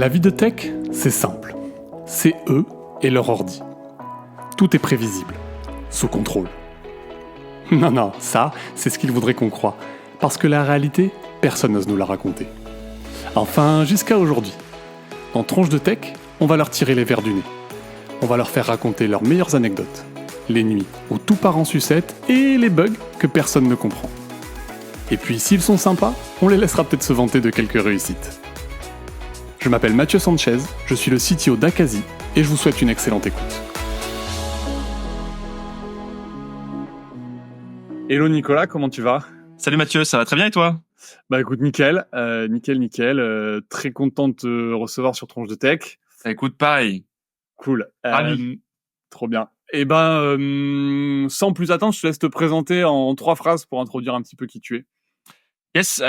La vie de tech, c'est simple. C'est eux et leur ordi. Tout est prévisible, sous contrôle. Non, ça, c'est ce qu'ils voudraient qu'on croie. Parce que la réalité, personne n'ose nous la raconter. Enfin, jusqu'à aujourd'hui. Dans Tronche de Tech, on va leur tirer les vers du nez. On va leur faire raconter leurs meilleures anecdotes. Les nuits où tout part en sucette et les bugs que personne ne comprend. Et puis, s'ils sont sympas, on les laissera peut-être se vanter de quelques réussites. Je m'appelle Mathieu Sanchez, je suis le CTO d'Akazi et je vous souhaite une excellente écoute. Hello Nicolas, comment tu vas ? Salut Mathieu, ça va très bien et toi ? Bah écoute, nickel. Très content de te recevoir sur Tronche de Tech. Écoute, pareil. Cool. Ravi. Trop bien. Et sans plus attendre, je te laisse te présenter en 3 phrases pour introduire un petit peu qui tu es. Yes,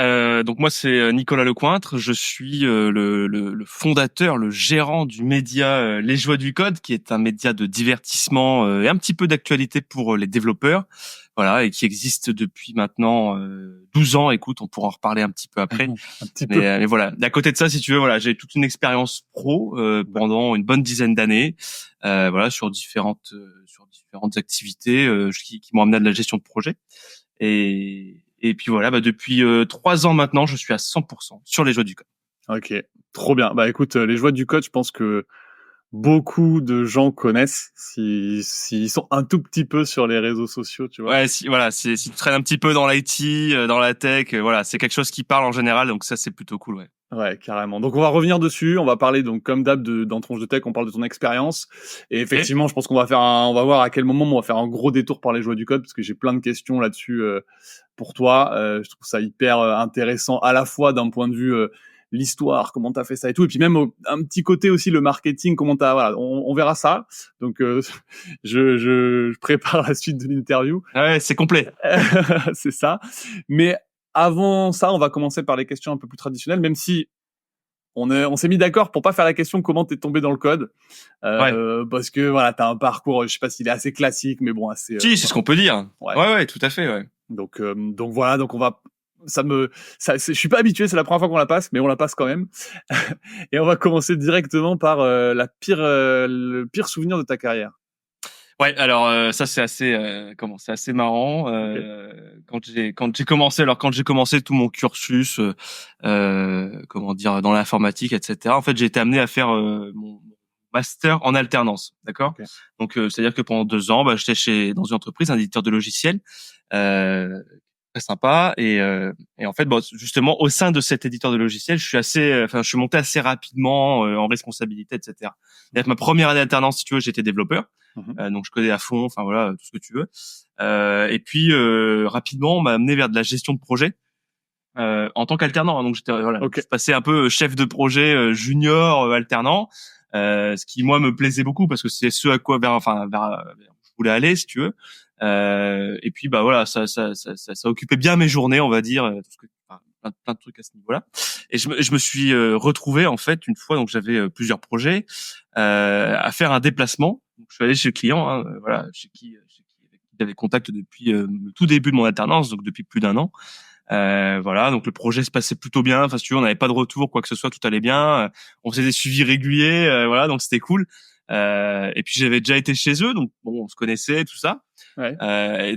donc moi c'est Nicolas Lecointre, je suis le fondateur, le gérant du média Les Joies du Code, qui est un média de divertissement et un petit peu d'actualité pour les développeurs, voilà, et qui existe depuis maintenant 12 ans. Écoute, on pourra en reparler un petit peu après. Mais voilà, d'à côté de ça, si tu veux, voilà, j'ai toute une expérience pro pendant une bonne dizaine d'années, voilà, sur différentes activités qui m'ont amené à de la gestion de projet. Et puis voilà, depuis 3 ans maintenant, je suis à 100% sur les Joies du Code. Ok, trop bien. Bah écoute, les Joies du Code, je pense que beaucoup de gens connaissent s'ils sont un tout petit peu sur les réseaux sociaux, tu vois. Ouais, si tu traînes un petit peu dans l'IT, dans la tech, voilà, c'est quelque chose qui parle en général, donc ça c'est plutôt cool, ouais. Ouais, carrément. Donc on va revenir dessus, on va parler donc comme d'hab dans Tronche de Tech, on parle de ton expérience et effectivement, je pense qu'on va on va voir à quel moment on va faire un gros détour par les Joies du Code parce que j'ai plein de questions là-dessus pour toi. Je trouve ça hyper intéressant à la fois d'un point de vue l'histoire, comment t'as fait ça et tout, et puis même un petit côté aussi le marketing, comment voilà, on verra ça. Donc je prépare la suite de l'interview. Ouais, c'est complet. C'est ça. Mais avant ça, on va commencer par les questions un peu plus traditionnelles, même si on s'est mis d'accord pour pas faire la question comment t'es tombé dans le code, parce que voilà, t'as un parcours, je sais pas s'il est assez classique, mais bon, assez. Si, c'est ce qu'on peut dire. Ouais, tout à fait, ouais. Donc voilà, donc on va. Je suis pas habitué, c'est la première fois qu'on la passe, mais on la passe quand même. Et on va commencer directement par le pire souvenir de ta carrière. Ouais, alors ça c'est assez c'est assez marrant quand j'ai commencé tout mon cursus dans l'informatique, etc. En fait, j'ai été amené à faire mon master en alternance, d'accord. Okay. Donc c'est-à-dire que pendant 2 ans, j'étais dans une entreprise, un éditeur de logiciels très sympa et en fait justement au sein de cet éditeur de logiciels, je suis monté assez rapidement en responsabilité, etc. C'est-à-dire que ma première année d'alternance, si tu veux, j'étais développeur. Donc je codais à fond, enfin voilà, tout ce que tu veux. Et puis rapidement, on m'a amené vers de la gestion de projet en tant qu'alternant. Donc je passais un peu chef de projet junior alternant, ce qui moi me plaisait beaucoup parce que c'est ce à quoi vers je voulais aller, si tu veux. Et puis voilà, ça occupait bien mes journées, on va dire, plein de trucs à ce niveau-là. Et je me suis retrouvé en fait une fois, donc j'avais plusieurs projets à faire un déplacement. Donc, je suis allé chez le client, voilà, chez qui j'avais contact depuis le tout début de mon alternance, donc depuis plus d'1 an. Voilà, donc le projet se passait plutôt bien. Enfin, si tu veux, on n'avait pas de retour, quoi que ce soit, tout allait bien. On faisait des suivis réguliers, voilà, donc c'était cool. Et puis j'avais déjà été chez eux, donc bon, on se connaissait, tout ça. Ouais.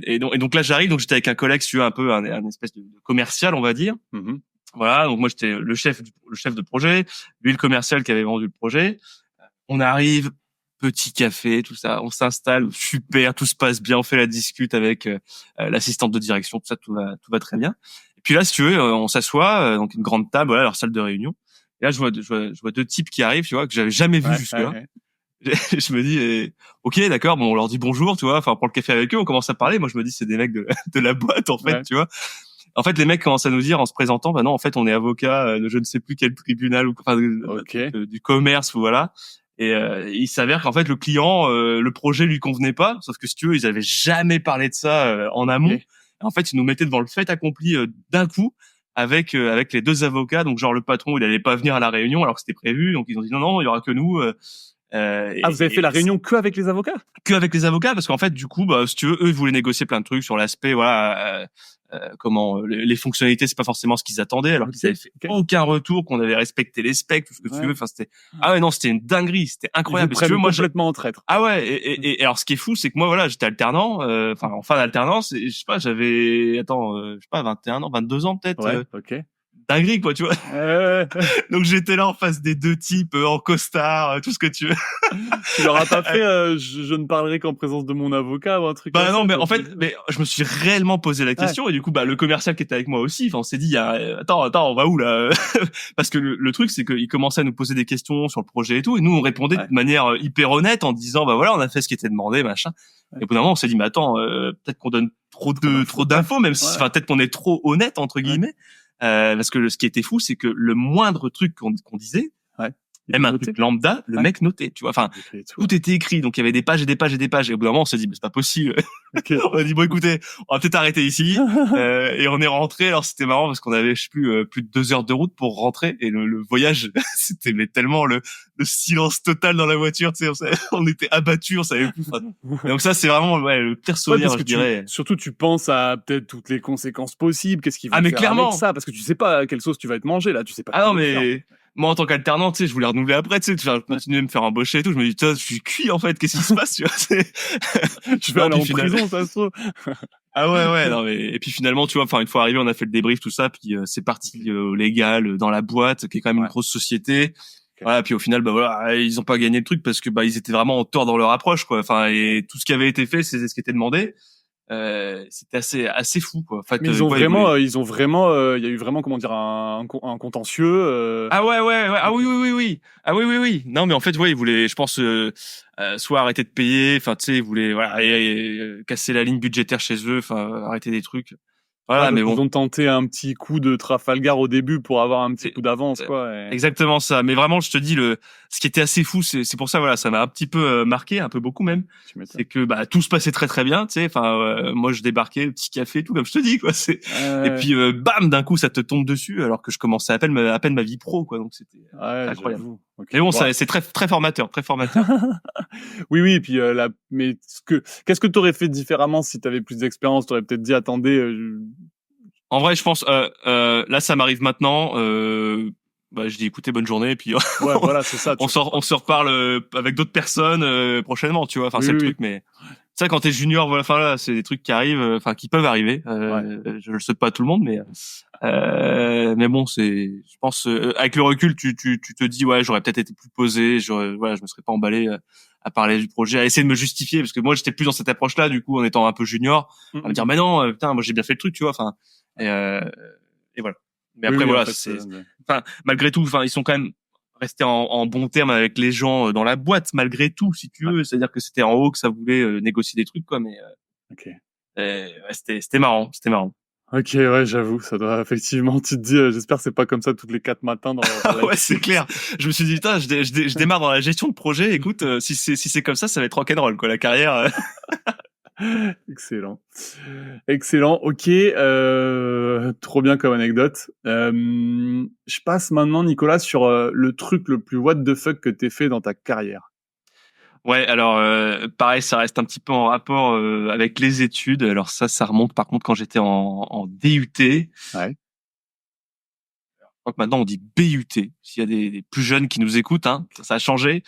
Et donc là j'arrive, donc j'étais avec un collègue, si tu veux, un peu un espèce de commercial, on va dire. Voilà, donc moi j'étais le chef de projet, lui le commercial qui avait vendu le projet. On arrive, petit café, tout ça, on s'installe, super, tout se passe bien, on fait la discute avec l'assistante de direction, tout ça, tout va très bien. Et puis là, si tu veux, on s'assoit, donc une grande table, voilà, leur salle de réunion. Et là, je vois 2 types qui arrivent, tu vois, que j'avais jamais vu jusque-là. Ouais. Je me dis, ok, d'accord, bon, on leur dit bonjour, tu vois, enfin, on prend le café avec eux, on commence à parler. Moi, je me dis, c'est des mecs de la boîte, en fait, tu vois. En fait, les mecs commencent à nous dire en se présentant, non, en fait, on est avocat de je ne sais plus quel tribunal ou du commerce ou voilà. Et il s'avère qu'en fait le client, le projet lui convenait pas, sauf que si tu veux, ils avaient jamais parlé de ça en amont. Et en fait, ils nous mettaient devant le fait accompli d'un coup avec les 2 avocats. Donc genre le patron, il allait pas venir à la réunion alors que c'était prévu. Donc ils ont dit non, il y aura que nous. Vous avez fait la réunion que avec les avocats? Que avec les avocats, parce qu'en fait, du coup, bah, si tu veux, eux, ils voulaient négocier plein de trucs sur l'aspect, voilà, comment les fonctionnalités, c'est pas forcément ce qu'ils attendaient, alors qu'ils avaient fait aucun retour, qu'on avait respecté les specs, tout ce que tu veux. Enfin, c'était non, c'était une dinguerie, c'était incroyable. Ils vous complètement en traître. Ah ouais, et alors ce qui est fou, c'est que moi, voilà, j'étais alternant, en fin d'alternance, et je sais pas, j'avais, je sais pas, 21 ans, 22 ans peut-être. Ouais, ok. Dinguerie, quoi, tu vois. Donc j'étais là en face des deux types en costard, tout ce que tu veux. Tu leur as pas fait je ne parlerai qu'en présence de mon avocat ou un truc bah comme non, ça, mais en fait, je me suis réellement posé la question, et du coup, bah le commercial qui était avec moi aussi, enfin on s'est dit attends, on va où là? Parce que le truc, c'est qu'il commençait à nous poser des questions sur le projet et tout, et nous on répondait de manière hyper honnête en disant bah voilà, on a fait ce qui était demandé, machin. Et au bout d'un moment, on s'est dit mais attends, peut-être qu'on donne trop d'infos, même si peut-être qu'on est trop honnête entre guillemets. Parce que ce qui était fou, c'est que le moindre truc qu'on disait, même un truc lambda, le mec notait, tu vois. Enfin, tout était écrit, donc il y avait des pages et des pages et des pages. Et au bout d'un moment, on s'est dit, mais c'est pas possible. On a dit bon, écoutez, on va peut-être arrêter ici. Et on est rentré. Alors c'était marrant parce qu'on avait, je sais plus de 2 heures de route pour rentrer. Et le voyage, c'était tellement le silence total dans la voiture. Tu sais, on était abattus, on savait plus. Et donc ça, c'est vraiment le pire souvenir, je dirais. Surtout, tu penses à peut-être toutes les conséquences possibles. Qu'est-ce qu'ils vont mais faire clairement. avec ça? Parce que tu sais pas à quelle sauce tu vas être mangé là. Tu sais pas. Ah non, mais moi en tant qu'alternant, tu sais, je voulais renouveler après, tu sais, je continuer à me faire embaucher et tout. Je me dis, je suis cuit en fait. Qu'est-ce qui se passe, tu vois? Je vais aller en prison, ça se trouve. Ah ouais, non mais et puis finalement, tu vois, enfin une fois arrivé, on a fait le débrief, tout ça, puis c'est parti au légal dans la boîte, qui est quand même une grosse société. Voilà, puis au final, bah voilà, ils ont pas gagné le truc parce que bah ils étaient vraiment en tort dans leur approche, quoi. Enfin, et tout ce qui avait été fait, c'est ce qui était demandé. C'était assez fou, quoi. En fait, mais ils ont vraiment, il y a eu vraiment, comment dire, un contentieux. Ah ouais. Ah oui. Ah oui. Non, mais en fait, ils voulaient, je pense, soit arrêter de payer, enfin, tu sais, ils voulaient, voilà, casser la ligne budgétaire chez eux, enfin, arrêter des trucs. Voilà, mais bon. Ils ont tenté un petit coup de Trafalgar au début pour avoir un petit coup d'avance, quoi. Exactement ça. Mais vraiment, je te dis, ce qui était assez fou, c'est pour ça, voilà, ça m'a un petit peu marqué, un peu beaucoup même. C'est que, bah, tout se passait très très bien, tu sais. Enfin, moi, je débarquais, le petit café, tout comme je te dis, quoi. Et puis, bam, d'un coup, ça te tombe dessus, alors que je commençais à peine ma vie pro, quoi. Donc c'était incroyable. Okay. Mais bon, c'est très très formateur, très formateur. Oui. Et puis mais qu'est-ce que t'aurais fait différemment si t'avais plus d'expérience? T'aurais peut-être dit, attendez. En vrai, je pense, là, ça m'arrive maintenant. Bah, je dis, écoutez, bonne journée, et puis voilà, c'est ça. on se reparle avec d'autres personnes prochainement, tu vois. Enfin, c'est le truc, mais ça, quand t'es junior, voilà, enfin là, c'est des trucs qui arrivent, enfin qui peuvent arriver. Je le souhaite pas à tout le monde, mais bon, je pense, avec le recul, tu te dis, ouais, j'aurais peut-être été plus posé, je me serais pas emballé à parler du projet, à essayer de me justifier, parce que moi, j'étais plus dans cette approche-là, du coup, en étant un peu junior, à me dire, mais non, putain, moi j'ai bien fait le truc, tu vois. Enfin, et voilà. Mais après, voilà, enfin, malgré tout, enfin, ils sont quand même restés en bon terme avec les gens dans la boîte, malgré tout, si tu veux. C'est-à-dire que c'était en haut que ça voulait négocier des trucs, quoi. Mais c'était marrant. Ok, ouais, j'avoue, ça doit effectivement. Tu te dis, j'espère que c'est pas comme ça toutes les 4 matins dans ouais, c'est clair. Je me suis dit, putain, je démarre dans la gestion de projet. Écoute, si c'est comme ça va être rock'n'roll, quoi, la carrière. Excellent. Ok, trop bien comme anecdote. Je passe maintenant, Nicolas, sur le truc le plus what the fuck que t'aies fait dans ta carrière. Ouais, alors pareil, ça reste un petit peu en rapport avec les études. Alors ça remonte par contre quand j'étais en DUT. Ouais. Je crois que maintenant on dit BUT. S'il y a des plus jeunes qui nous écoutent, hein, ça a changé.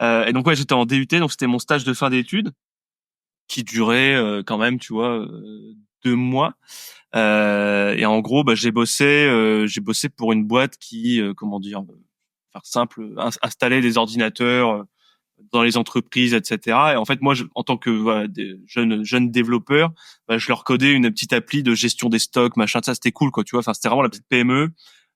Et donc j'étais en DUT, donc c'était mon stage de fin d'études qui durait quand même, tu vois, 2 mois. Et en gros, bah j'ai bossé pour une boîte qui, comment dire, faire simple, installer des ordinateurs dans les entreprises, etc. Et en fait, moi, en tant que jeune développeur, bah, je leur codais une petite appli de gestion des stocks, machin. Ça, c'était cool, quoi. Tu vois, enfin, c'était vraiment la petite PME,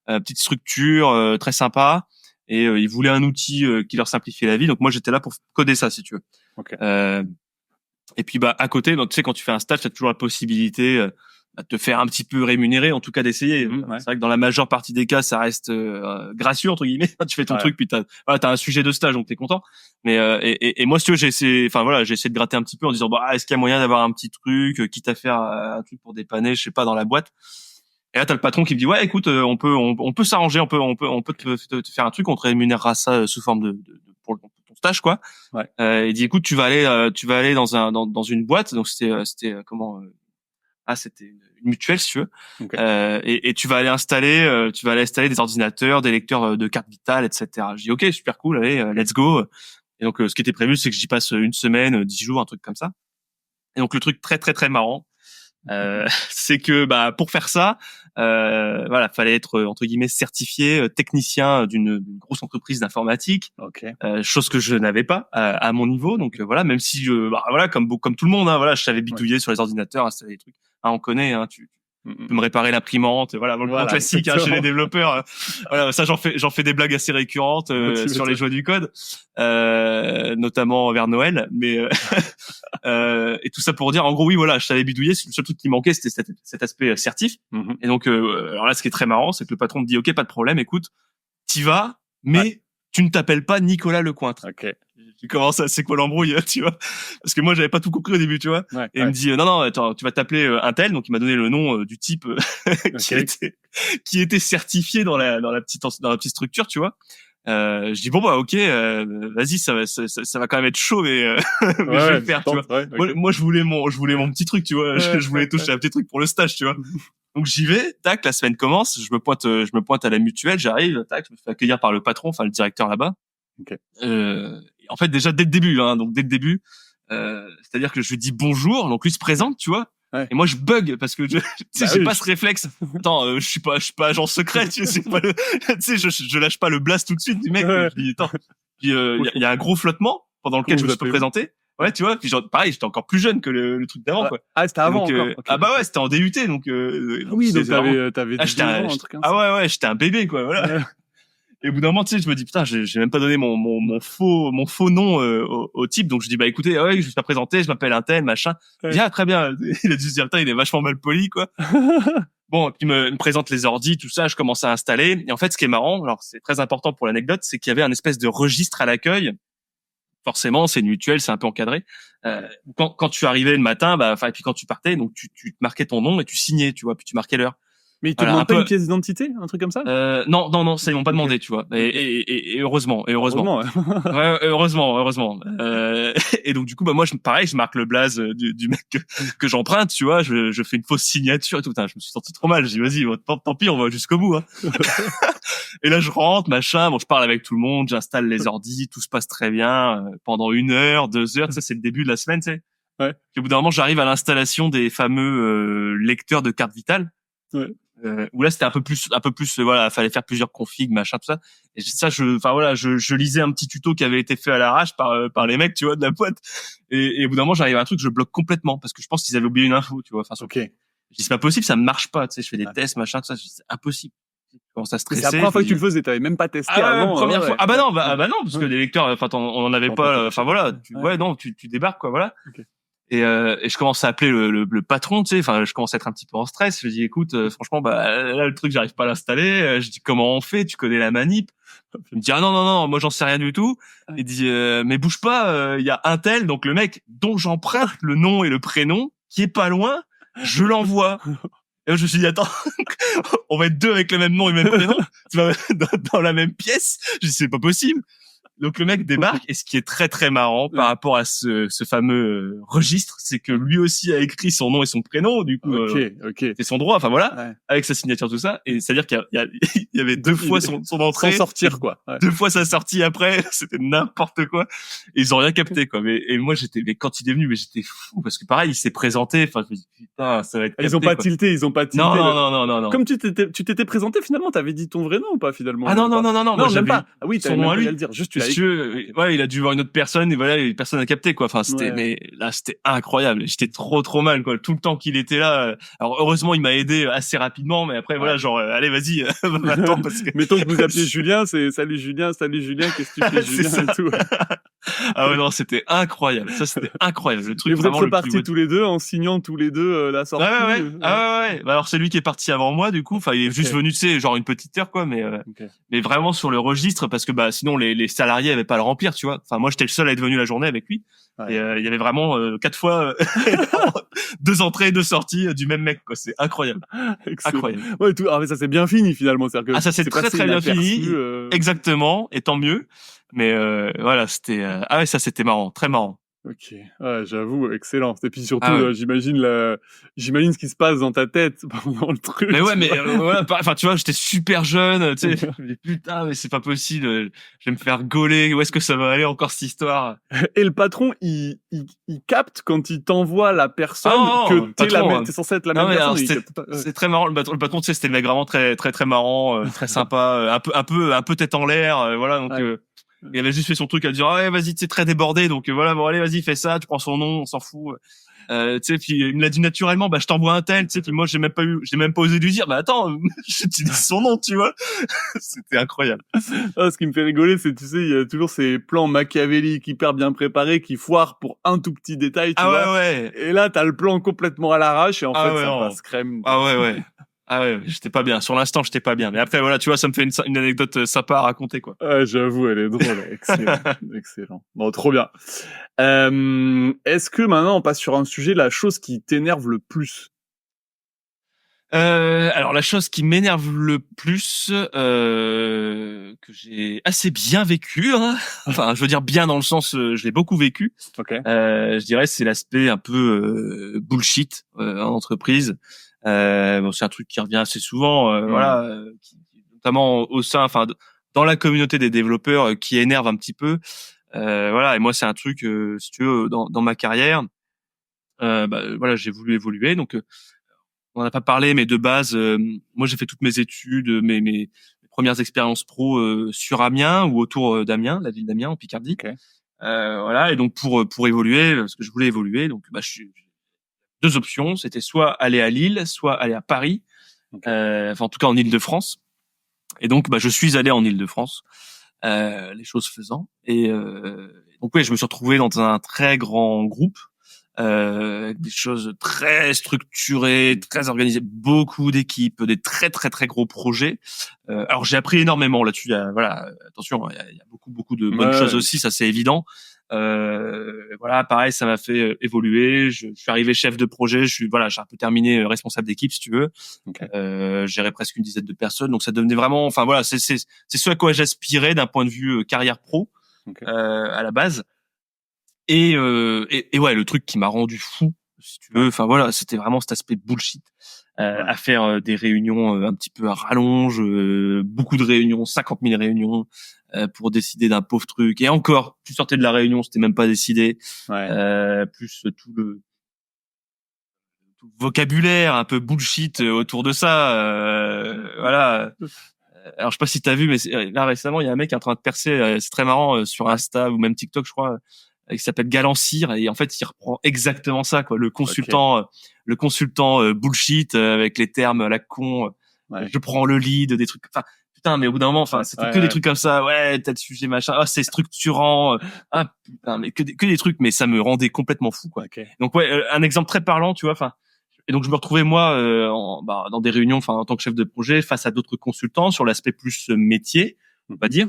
petite structure, très sympa. Et ils voulaient un outil qui leur simplifiait la vie. Donc moi, j'étais là pour coder ça, si tu veux. Okay. Et puis, bah, à côté, donc, tu sais, quand tu fais un stage, tu as toujours la possibilité de te faire un petit peu rémunérer, en tout cas d'essayer. C'est vrai que dans la majeure partie des cas, ça reste gracieux, entre guillemets. Tu fais ton truc, puis t'as un sujet de stage, donc t'es content. Mais et moi, si tu veux, j'ai essayé de gratter un petit peu en disant, bah, est-ce qu'il y a moyen d'avoir un petit truc, quitte à faire un truc pour dépanner, je sais pas, dans la boîte. Et là, t'as le patron qui me dit, ouais, écoute, on peut s'arranger, on peut te faire un truc, on te rémunérera ça sous forme de pour ton stage, quoi. Ouais. Il dit, écoute, tu vas aller dans une boîte. Donc c'était comment c'était une mutuelle, si tu veux. Okay. Et tu vas aller installer des ordinateurs, des lecteurs de cartes vitales, etc. Je dis ok, super cool, allez, let's go. Et donc ce qui était prévu, c'est que j'y passe une semaine, 10 jours, un truc comme ça. Et donc le truc très très très marrant, c'est que pour faire ça, voilà, fallait être entre guillemets certifié technicien d'une grosse entreprise d'informatique. Okay. Chose que je n'avais pas à mon niveau. Donc voilà, même si voilà, comme tout le monde, hein, voilà, je savais bidouiller sur les ordinateurs, installer des trucs. On connaît, hein, tu peux me réparer l'imprimante, voilà, le grand classique, hein, chez les développeurs. Voilà, ça j'en fais des blagues assez récurrentes sur les joies du code, notamment vers Noël, mais et tout ça pour dire, en gros, oui, voilà, je savais bidouiller. Le seul truc qui manquait, c'était cet aspect certif. Et donc, alors là, ce qui est très marrant, c'est que le patron me dit, ok, pas de problème, écoute, t'y vas, mais tu ne t'appelles pas Nicolas Lecointre. Okay. Tu commences, c'est quoi l'embrouille, tu vois? Parce que moi, j'avais pas tout compris au début, tu vois. Ouais, et il me dit, non, attends, tu vas t'appeler un tel. Donc, il m'a donné le nom du type qui était certifié dans la petite structure, tu vois. Je dis bon ok, vas-y, ça va quand même être chaud, mais, mais je vais le faire, tu vois. Ouais, okay. Moi, je voulais mon petit truc, tu vois. Je voulais toucher un petit truc pour le stage, tu vois. Donc j'y vais, tac, la semaine commence, je me pointe à la mutuelle, j'arrive, tac, je me fais accueillir par le patron, enfin le directeur là-bas. Okay. En fait, déjà dès le début, hein, donc dès le début, c'est-à-dire que je lui dis bonjour, donc lui se présente, tu vois. Ouais. Et moi je bug parce que j'ai pas ce réflexe. Attends, je suis pas agent secret, tu sais, je lâche pas le blast tout de suite du mec. Ouais. Je dis attends, puis il y a un gros flottement pendant lequel je me suis pas présenté. Ouais, tu vois, puis genre pareil, j'étais encore plus jeune que le truc d'avant, quoi. Ah, c'était avant donc, encore. Okay. Ah bah ouais, c'était en DUT, donc oui, donc t'avais 18 ans, un truc comme ça. Ah ouais, j'étais un bébé, quoi, voilà. Ouais. Et au bout d'un moment, tu sais, je me dis putain, j'ai même pas donné mon faux nom au type, donc je dis bah écoutez, je vais pas présenter, je m'appelle un tel, machin. Ouais. Bien, très bien. Il a dû se dire putain, il est vachement mal poli, quoi. Bon, puis il me présente les ordis, tout ça, je commence à installer. Et en fait, ce qui est marrant, alors c'est très important pour l'anecdote, c'est qu'il y avait un espèce de registre à l'accueil. Forcément, c'est une mutuelle, c'est un peu encadré. Quand tu arrivais le matin, et puis quand tu partais, donc tu marquais ton nom et tu signais, tu vois, puis tu marquais l'heure. Mais ils te demandent pas une pièce d'identité, un truc comme ça? Non, ça ils m'ont pas demandé, tu vois. Et heureusement. Heureusement, ouais. Ouais, heureusement. Et donc du coup, moi, je marque le blaze du mec que j'emprunte, tu vois. Je fais une fausse signature et tout. Putain, je me suis senti trop mal. Je dis vas-y, tant pis, on va jusqu'au bout. Hein. Et là, je rentre, machin. Bon, je parle avec tout le monde, j'installe les ordis, tout se passe très bien pendant 1 heure, 2 heures. Ça, c'est le début de la semaine, tu sais. Ouais. Puis au bout d'un moment, j'arrive à l'installation des fameux lecteurs de cartes vitales. Ouais. Où là c'était un peu plus voilà, fallait faire plusieurs configs, machin, tout ça. Et ça je lisais un petit tuto qui avait été fait à l'arrache par les mecs, tu vois, de la boîte. Et au bout d'un moment, j'arrive à un truc, je bloque complètement parce que je pense qu'ils avaient oublié une info, tu vois. Enfin, OK. Je dis c'est pas possible, ça ne marche pas, tu sais, je fais des tests, machin, tout ça, c'est impossible. Je commence à stresser. C'est la première fois que tu le faisais, t'avais même pas testé avant. Première fois. Non, parce que les lecteurs, on en avait pas, voilà, tu débarques, quoi, voilà. Okay. Et je commence à appeler le patron, tu sais, enfin je commence à être un petit peu en stress. Je dis écoute, franchement là le truc j'arrive pas à l'installer. Je dis comment on fait, tu connais la manip? Il me dit non, moi j'en sais rien du tout. Il dit mais bouge pas, il y a un tel, donc le mec dont j'emprunte le nom et le prénom qui est pas loin, je l'envoie. Et je me suis dit attends, on va être deux avec le même nom et le même prénom, tu vas dans la même pièce. Je dis c'est pas possible. Donc le mec débarque et ce qui est très très marrant par rapport à ce fameux registre, c'est que lui aussi a écrit son nom et son prénom, du coup c'est son droit, enfin voilà, avec sa signature, tout ça. Et c'est-à-dire qu'il y avait 2 fois son entrée, sans sortir quoi, 2 fois sa sortie après, c'était n'importe quoi. Et ils ont rien capté quoi. Mais moi mais quand il est venu, j'étais fou parce que pareil, il s'est présenté, enfin je me dis putain ça va être capté, ils ont pas tilté. Non. Comme tu t'étais présenté finalement, t'avais dit ton vrai nom ou pas finalement? Ah non, moi j'avais pas. Ah oui, son nom à lui. Le dire, juste tu ouais, il a dû voir une autre personne et voilà, personne n'a capté quoi. Enfin, mais là, c'était incroyable. J'étais trop mal quoi. Tout le temps qu'il était là. Alors heureusement, il m'a aidé assez rapidement, mais après voilà, genre allez, vas-y, attends parce que. Mettons que vous appelez Julien, c'est salut Julien, qu'est-ce que tu fais Julien et tout. Ah ouais non, c'était incroyable. Ça c'était incroyable. Le truc. Et vous êtes repartis tous les deux en signant tous les deux la sortie. Ouais. Bah, alors c'est lui qui est parti avant moi du coup. Enfin, il est juste venu, tu sais, genre une petite heure quoi, mais vraiment sur le registre parce que sinon les salariés avaient pas à le remplir, tu vois. Enfin moi j'étais le seul à être venu la journée avec lui. Et il y avait vraiment 4 fois 2 entrées, 2 sorties du même mec, quoi. C'est incroyable. Incroyable. Ouais, mais ça c'est bien fini finalement, c'est-à-dire que Ça c'est très très bien fini. Exactement, et tant mieux. Mais voilà, c'était ah ouais, ça c'était marrant, très marrant. Ok, ouais, j'avoue, excellent. Et puis surtout, Ah ouais. j'imagine ce qui se passe dans ta tête pendant le truc. Mais ouais, mais voilà, enfin tu vois, j'étais super jeune, tu sais, je me dis putain, mais c'est pas possible, je vais me faire gauler, où est-ce que ça va aller encore cette histoire? Et le patron, il capte quand il t'envoie la personne que t'es censé être la même personne. C'est très marrant. Le patron, tu sais, c'était le mec vraiment très très très marrant, très sympa, un peu tête en l'air, voilà. Donc il avait juste fait son truc à dire ah ouais vas-y, tu sais, très débordé, donc voilà, bon allez vas-y fais ça, tu prends son nom, on s'en fout. Tu sais, puis il me l'a dit naturellement, bah je t'envoie un tel, tu sais, puis moi j'ai même pas osé lui dire, bah attends, j'utilise son nom, tu vois. C'était incroyable. Ce qui me fait rigoler, c'est, tu sais, il y a toujours ces plans machiavéliques hyper bien préparés qui foirent pour un tout petit détail, tu vois. Ouais. Et là, t'as le plan complètement à l'arrache et en fait, ça passe crème. Ouais. Ah ouais, j'étais pas bien. Sur l'instant, j'étais pas bien. Mais après, voilà, tu vois, ça me fait une anecdote sympa à raconter, quoi. J'avoue, elle est drôle. Excellent. Excellent. Bon, trop bien. Est-ce que maintenant, on passe sur un sujet, la chose qui t'énerve le plus? Alors la chose qui m'énerve le plus, que j'ai assez bien vécu, hein. Enfin, je veux dire bien dans le sens, je l'ai beaucoup vécu. Okay. Je dirais c'est l'aspect un peu bullshit en entreprise. Bon, c'est un truc qui revient assez souvent, voilà, notamment au sein, enfin, dans la communauté des développeurs, qui énerve un petit peu. Voilà, et moi c'est un truc, si tu veux, dans ma carrière, voilà, j'ai voulu évoluer, donc on n'en a pas parlé, mais de base, moi j'ai fait toutes mes études, mes premières expériences pro sur Amiens ou autour d'Amiens, la ville d'Amiens en Picardie. Okay. Voilà, et donc pour évoluer, parce que je voulais évoluer, donc bah deux options, c'était soit aller à Lille, soit aller à Paris, enfin en tout cas en Île-de-France. Et donc bah je suis allé en Île-de-France, les choses faisant, et donc ouais, je me suis retrouvé dans un très grand groupe. Avec des choses très structurées, très organisées, beaucoup d'équipes, des très très très gros projets. Alors j'ai appris énormément là-dessus. Voilà, attention, il y a beaucoup de bonnes choses aussi, ça c'est évident. Voilà, pareil, ça m'a fait évoluer. Je suis arrivé chef de projet. J'ai un peu terminé responsable d'équipe, si tu veux. Okay. Gérais presque une dizaine de personnes, donc ça devenait vraiment. Enfin voilà, c'est ce à quoi j'aspirais d'un point de vue carrière pro, à la base. Et ouais, le truc qui m'a rendu fou, si tu veux, enfin voilà, c'était vraiment cet aspect bullshit, à faire des réunions un petit peu à rallonge, beaucoup de réunions, 50 000 réunions, pour décider d'un pauvre truc. Et encore, tu sortais de la réunion, c'était même pas décidé. Plus tout le vocabulaire un peu bullshit autour de ça, voilà. Alors je sais pas si t'as vu, mais là récemment, il y a un mec qui est en train de percer, c'est très marrant, sur Insta ou même TikTok, je crois, qui s'appelle Galancir, et en fait il reprend exactement ça, quoi, le consultant bullshit, avec les termes à la con, je prends le lead, des trucs, enfin putain, mais au bout d'un moment, enfin c'était que des trucs comme ça, ouais, tel sujet machin, ah c'est structurant, ah putain, mais que des trucs, mais ça me rendait complètement fou, quoi. Donc ouais, un exemple très parlant, tu vois, enfin. Et donc je me retrouvais moi dans des réunions, enfin en tant que chef de projet, face à d'autres consultants sur l'aspect plus métier, on va dire.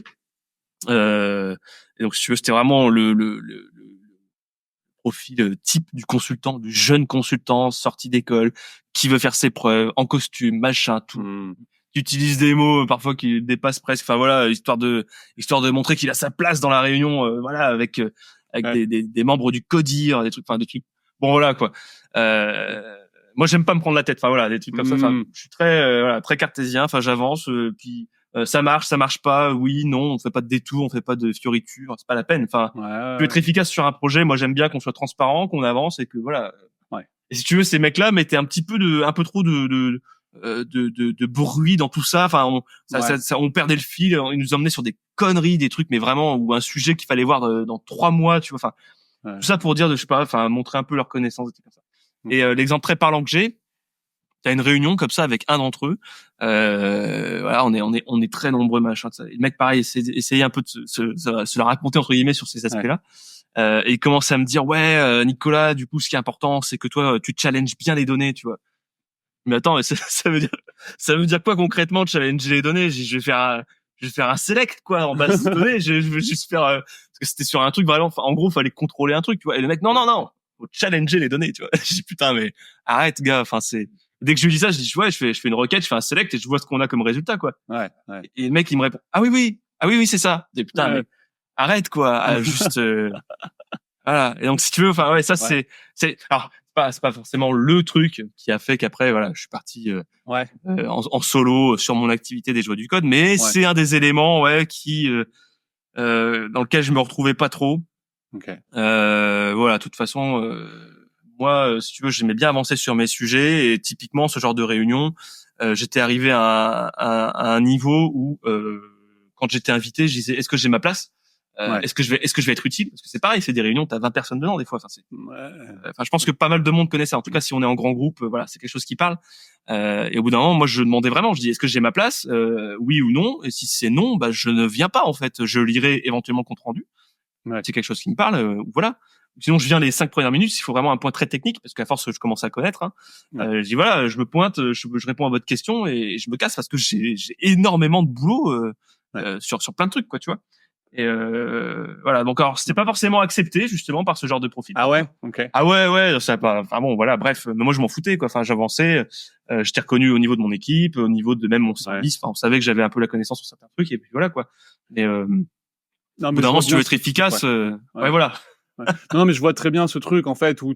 Et donc si tu veux, c'était vraiment le profil type du consultant, du jeune consultant sorti d'école, qui veut faire ses preuves, en costume, machin, tout. Qui utilise des mots parfois qui dépassent presque. Enfin voilà, histoire de montrer qu'il a sa place dans la réunion, voilà, avec des membres du CODIR, des trucs, enfin des trucs. Bon voilà quoi. Moi j'aime pas me prendre la tête, enfin voilà, des trucs comme ça. Enfin, je suis très très cartésien. Enfin j'avance, puis ça marche pas, oui, non, on fait pas de détour, on fait pas de fioritures, c'est pas la peine. Enfin, tu veux être efficace sur un projet, moi j'aime bien qu'on soit transparent, qu'on avance et que voilà. Et si tu veux, ces mecs-là mettaient un peu trop de bruit dans tout ça. Enfin, on perdait le fil, ils nous emmenaient sur des conneries, des trucs, mais vraiment, ou un sujet qu'il fallait voir dans 3 mois, tu vois. Enfin, tout ça pour dire, je sais pas, enfin, montrer un peu leur connaissance, des trucs comme ça. Et l'exemple très parlant que j'ai, t'as une réunion comme ça avec un d'entre eux. Voilà, on est très nombreux, machin. Le mec, pareil, essayait un peu de se la raconter entre guillemets sur ces aspects-là. Et il commence à me dire, ouais, Nicolas, du coup, ce qui est important, c'est que toi, tu challenges bien les données, tu vois. Mais attends, mais ça veut dire quoi concrètement, challenger les données? Je vais faire je vais faire un select, quoi, en base de données. Je veux juste faire, parce que c'était sur un truc vraiment, enfin, en gros, fallait contrôler un truc, tu vois. Et le mec, non, faut challenger les données, tu vois. Je dis, putain, mais arrête, gars. Enfin, dès que je lui dis ça, je dis, ouais, je fais une requête, je fais un select et je vois ce qu'on a comme résultat, quoi. Ouais. Et le mec, il me répond, ah oui, c'est ça. Je dis, putain, mais arrête, quoi. Juste, voilà. Et donc, si tu veux, enfin, ouais, ça, alors, c'est pas forcément le truc qui a fait qu'après, voilà, je suis parti, en solo sur mon activité des joies du code, mais c'est un des éléments, qui, dans lequel je me retrouvais pas trop. Okay. Voilà, de toute façon, moi, si tu veux, j'aimais bien avancer sur mes sujets et typiquement ce genre de réunion, j'étais arrivé à un niveau où, quand j'étais invité, je disais, est-ce que j'ai ma place? Est-ce que je vais être utile? Parce que c'est pareil, c'est des réunions, t'as 20 personnes dedans, des fois. Enfin, je pense que pas mal de monde connaît ça. En tout cas, si on est en grand groupe, voilà, c'est quelque chose qui parle. Et au bout d'un moment, moi, je demandais vraiment, je dis, est-ce que j'ai ma place? Oui ou non? Et si c'est non, bah, je ne viens pas, en fait. Je lirai éventuellement compte rendu. C'est quelque chose qui me parle, voilà. Sinon, je viens les 5 premières minutes, il faut vraiment un point très technique, parce qu'à force, je commence à connaître, hein. Je dis, voilà, je me pointe, je réponds à votre question et je me casse parce que j'ai énormément de boulot, sur plein de trucs, quoi, tu vois. Et voilà, donc alors c'était pas forcément accepté justement par ce genre de profil. Ah ouais, ok. Ah ouais, ça pas. Enfin bon, voilà, bref, mais moi je m'en foutais, quoi. Enfin, j'avançais, j'étais reconnu au niveau de mon équipe, au niveau de même mon service. Enfin, on savait que j'avais un peu la connaissance sur certains trucs et puis voilà, quoi. Mais non, au bout d'un moment, si tu veux être efficace, voilà. Non, mais je vois très bien ce truc en fait où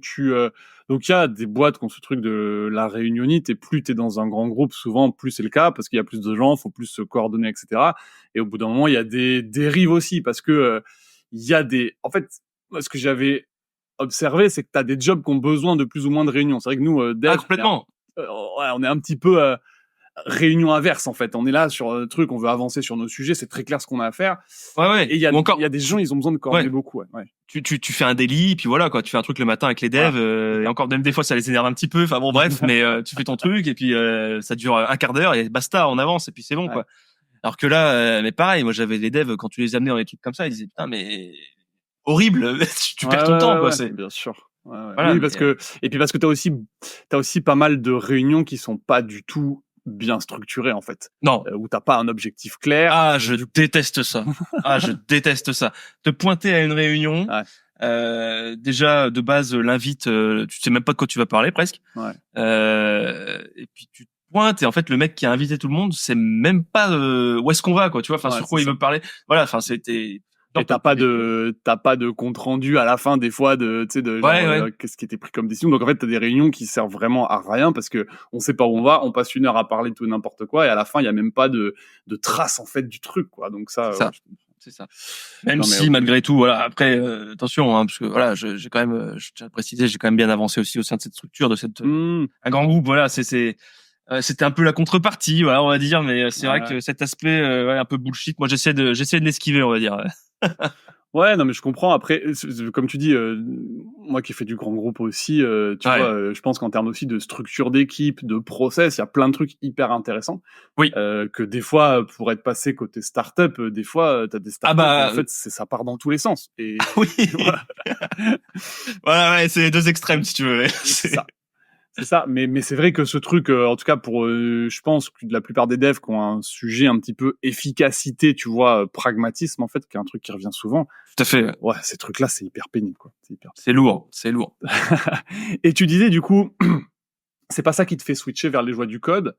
donc il y a des boîtes qui ont ce truc de la réunionite et plus t'es dans un grand groupe, souvent plus c'est le cas parce qu'il y a plus de gens, faut plus se coordonner, etc. Et au bout d'un moment, il y a des dérives aussi parce que il y a en fait, moi, ce que j'avais observé, c'est que t'as des jobs qui ont besoin de plus ou moins de réunions. C'est vrai que nous, dev, complètement. On est un petit peu réunion inverse en fait. On est là sur le truc, on veut avancer sur nos sujets, c'est très clair ce qu'on a à faire. Ouais. Et il y a des gens, ils ont besoin de coordonner beaucoup. Ouais. Tu fais un daily, puis voilà, quoi. Tu fais un truc le matin avec les devs, et encore même des fois ça les énerve un petit peu. Enfin bon, bref, mais tu fais ton truc et puis ça dure un quart d'heure et basta, on avance et puis c'est bon, quoi. Alors que là, mais pareil, moi j'avais les devs quand tu les amenais dans des trucs comme ça, ils disaient putain mais horrible, tu perds ton temps, quoi. C'est bien sûr. Voilà, oui, parce que t'as aussi pas mal de réunions qui sont pas du tout bien structurées en fait. Non. Où t'as pas un objectif clair. Ah, je déteste ça. Je déteste ça. Te pointer à une réunion. Déjà de base l'invite, tu sais même pas de quoi tu vas parler presque. Et puis tu te pointes et en fait le mec qui a invité tout le monde sait même pas où est-ce qu'on va, quoi. Tu vois, enfin sur quoi il veut parler. Voilà, enfin c'était. Et t'as pas de compte rendu à la fin des fois qu'est-ce qui était pris comme décision. Donc en fait t'as des réunions qui servent vraiment à rien parce que on sait pas où on va, on passe 1 heure à parler de tout et n'importe quoi et à la fin il y a même pas de trace en fait du truc, quoi. Donc ça. C'est ça. Même si malgré tout, voilà. Après, attention, hein, parce que voilà, j'ai quand même, je tiens à préciser, j'ai quand même bien avancé aussi au sein de cette structure, de cette un grand groupe. Voilà, c'était un peu la contrepartie, voilà, on va dire. Mais c'est vrai que cet aspect, un peu bullshit, moi j'essaie de l'esquiver, on va dire. Ouais, non, mais je comprends. Après, comme tu dis, moi qui fais du grand groupe aussi, tu vois, je pense qu'en termes aussi de structure d'équipe, de process, il y a plein de trucs hyper intéressants. Oui. Que des fois, pour être passé côté start-up, des fois, t'as des start-up en fait, ça part dans tous les sens. Et oui. Voilà, c'est les deux extrêmes, si tu veux. C'est ça. C'est ça, mais c'est vrai que ce truc, en tout cas pour, je pense que la plupart des devs qui ont un sujet un petit peu efficacité, tu vois, pragmatisme en fait, qui est un truc qui revient souvent. Tout à fait. Ouais, ces trucs-là, c'est hyper pénible, quoi. C'est lourd. Et tu disais du coup, c'est pas ça qui te fait switcher vers les joies du code,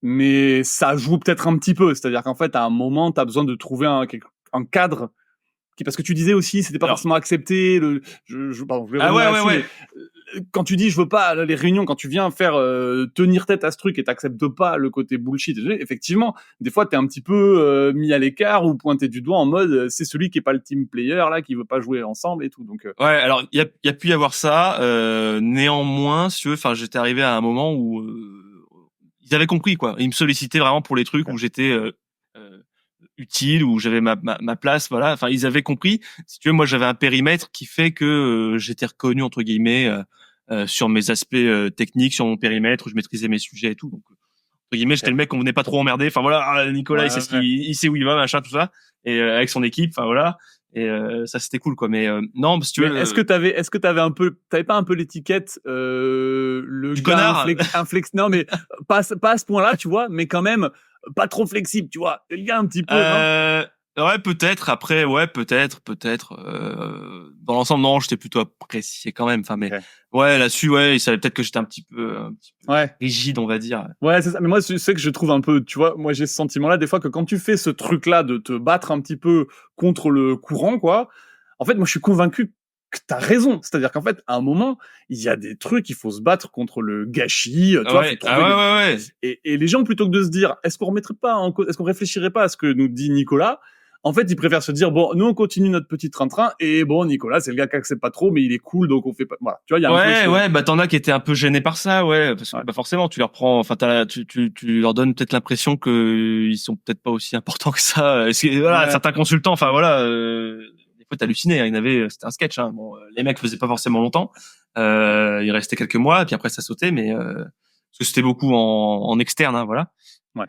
mais ça joue peut-être un petit peu. C'est-à-dire qu'en fait, à un moment, t'as besoin de trouver un cadre. Parce que tu disais aussi, c'était pas forcément accepté. Pardon, je vais revenir là-dessus, mais quand tu dis je veux pas les réunions, quand tu viens faire tenir tête à ce truc et t'acceptes pas le côté bullshit, effectivement, des fois t'es un petit peu mis à l'écart ou pointé du doigt en mode c'est celui qui est pas le team player là, qui veut pas jouer ensemble et tout. Donc ouais, alors il y a pu y avoir ça. Néanmoins, si tu veux, enfin j'étais arrivé à un moment où ils avaient compris, quoi. Ils me sollicitaient vraiment pour les trucs où j'étais utile, où j'avais ma place, voilà. Enfin, ils avaient compris. Si tu veux, moi, j'avais un périmètre qui fait que j'étais reconnu entre guillemets sur mes aspects techniques, sur mon périmètre, où je maîtrisais mes sujets et tout. Donc, entre guillemets, j'étais le mec qu'on venait pas trop emmerder. Enfin voilà, Nicolas, il sait où il va, machin, tout ça, et avec son équipe. Enfin voilà. Et ça c'était cool, quoi. Mais non, si tu veux, est-ce que t'avais pas un peu l'étiquette le du gars connard non, mais pas à ce point-là, tu vois, mais quand même pas trop flexible, tu vois. Il y a un petit peu, non? Ouais, peut-être. Après, ouais, peut-être. Dans l'ensemble, non, j'étais plutôt apprécié quand même. Enfin, mais Ok. ouais, là-dessus, ouais, il savait peut-être que j'étais un petit peu Ouais. rigide, on va dire. Ouais, c'est ça. Mais moi, tu sais que je trouve un peu, tu vois, moi j'ai ce sentiment-là des fois que quand tu fais ce truc-là de te battre un petit peu contre le courant, quoi, en fait, moi je suis convaincu que t'as raison. C'est-à-dire qu'en fait, à un moment, il y a des trucs, il faut se battre contre le gâchis, tu vois, faut Ouais, trouver ouais. et les gens, plutôt que de se dire, est-ce qu'on remettrait pas en cause, est-ce qu'on réfléchirait pas à ce que nous dit Nicolas? En fait, ils préfèrent se dire, bon, nous, on continue notre petit train-train, et bon, Nicolas, c'est le gars qui accepte pas trop, mais il est cool, donc on fait pas, voilà. Tu vois, il y a un peu Ouais, bah t'en as qui étaient un peu gênés par ça, ouais, parce que Ouais. bah forcément tu leur prends, enfin tu leur donnes peut-être l'impression que ils sont peut-être pas aussi importants que ça. Voilà, Ouais. certains consultants, enfin voilà, des fois t'hallucinais, hein, c'était un sketch, hein. Bon, les mecs faisaient pas forcément longtemps, ils restaient quelques mois, puis après ça sautait, mais parce que c'était beaucoup en externe, hein, voilà. Ouais.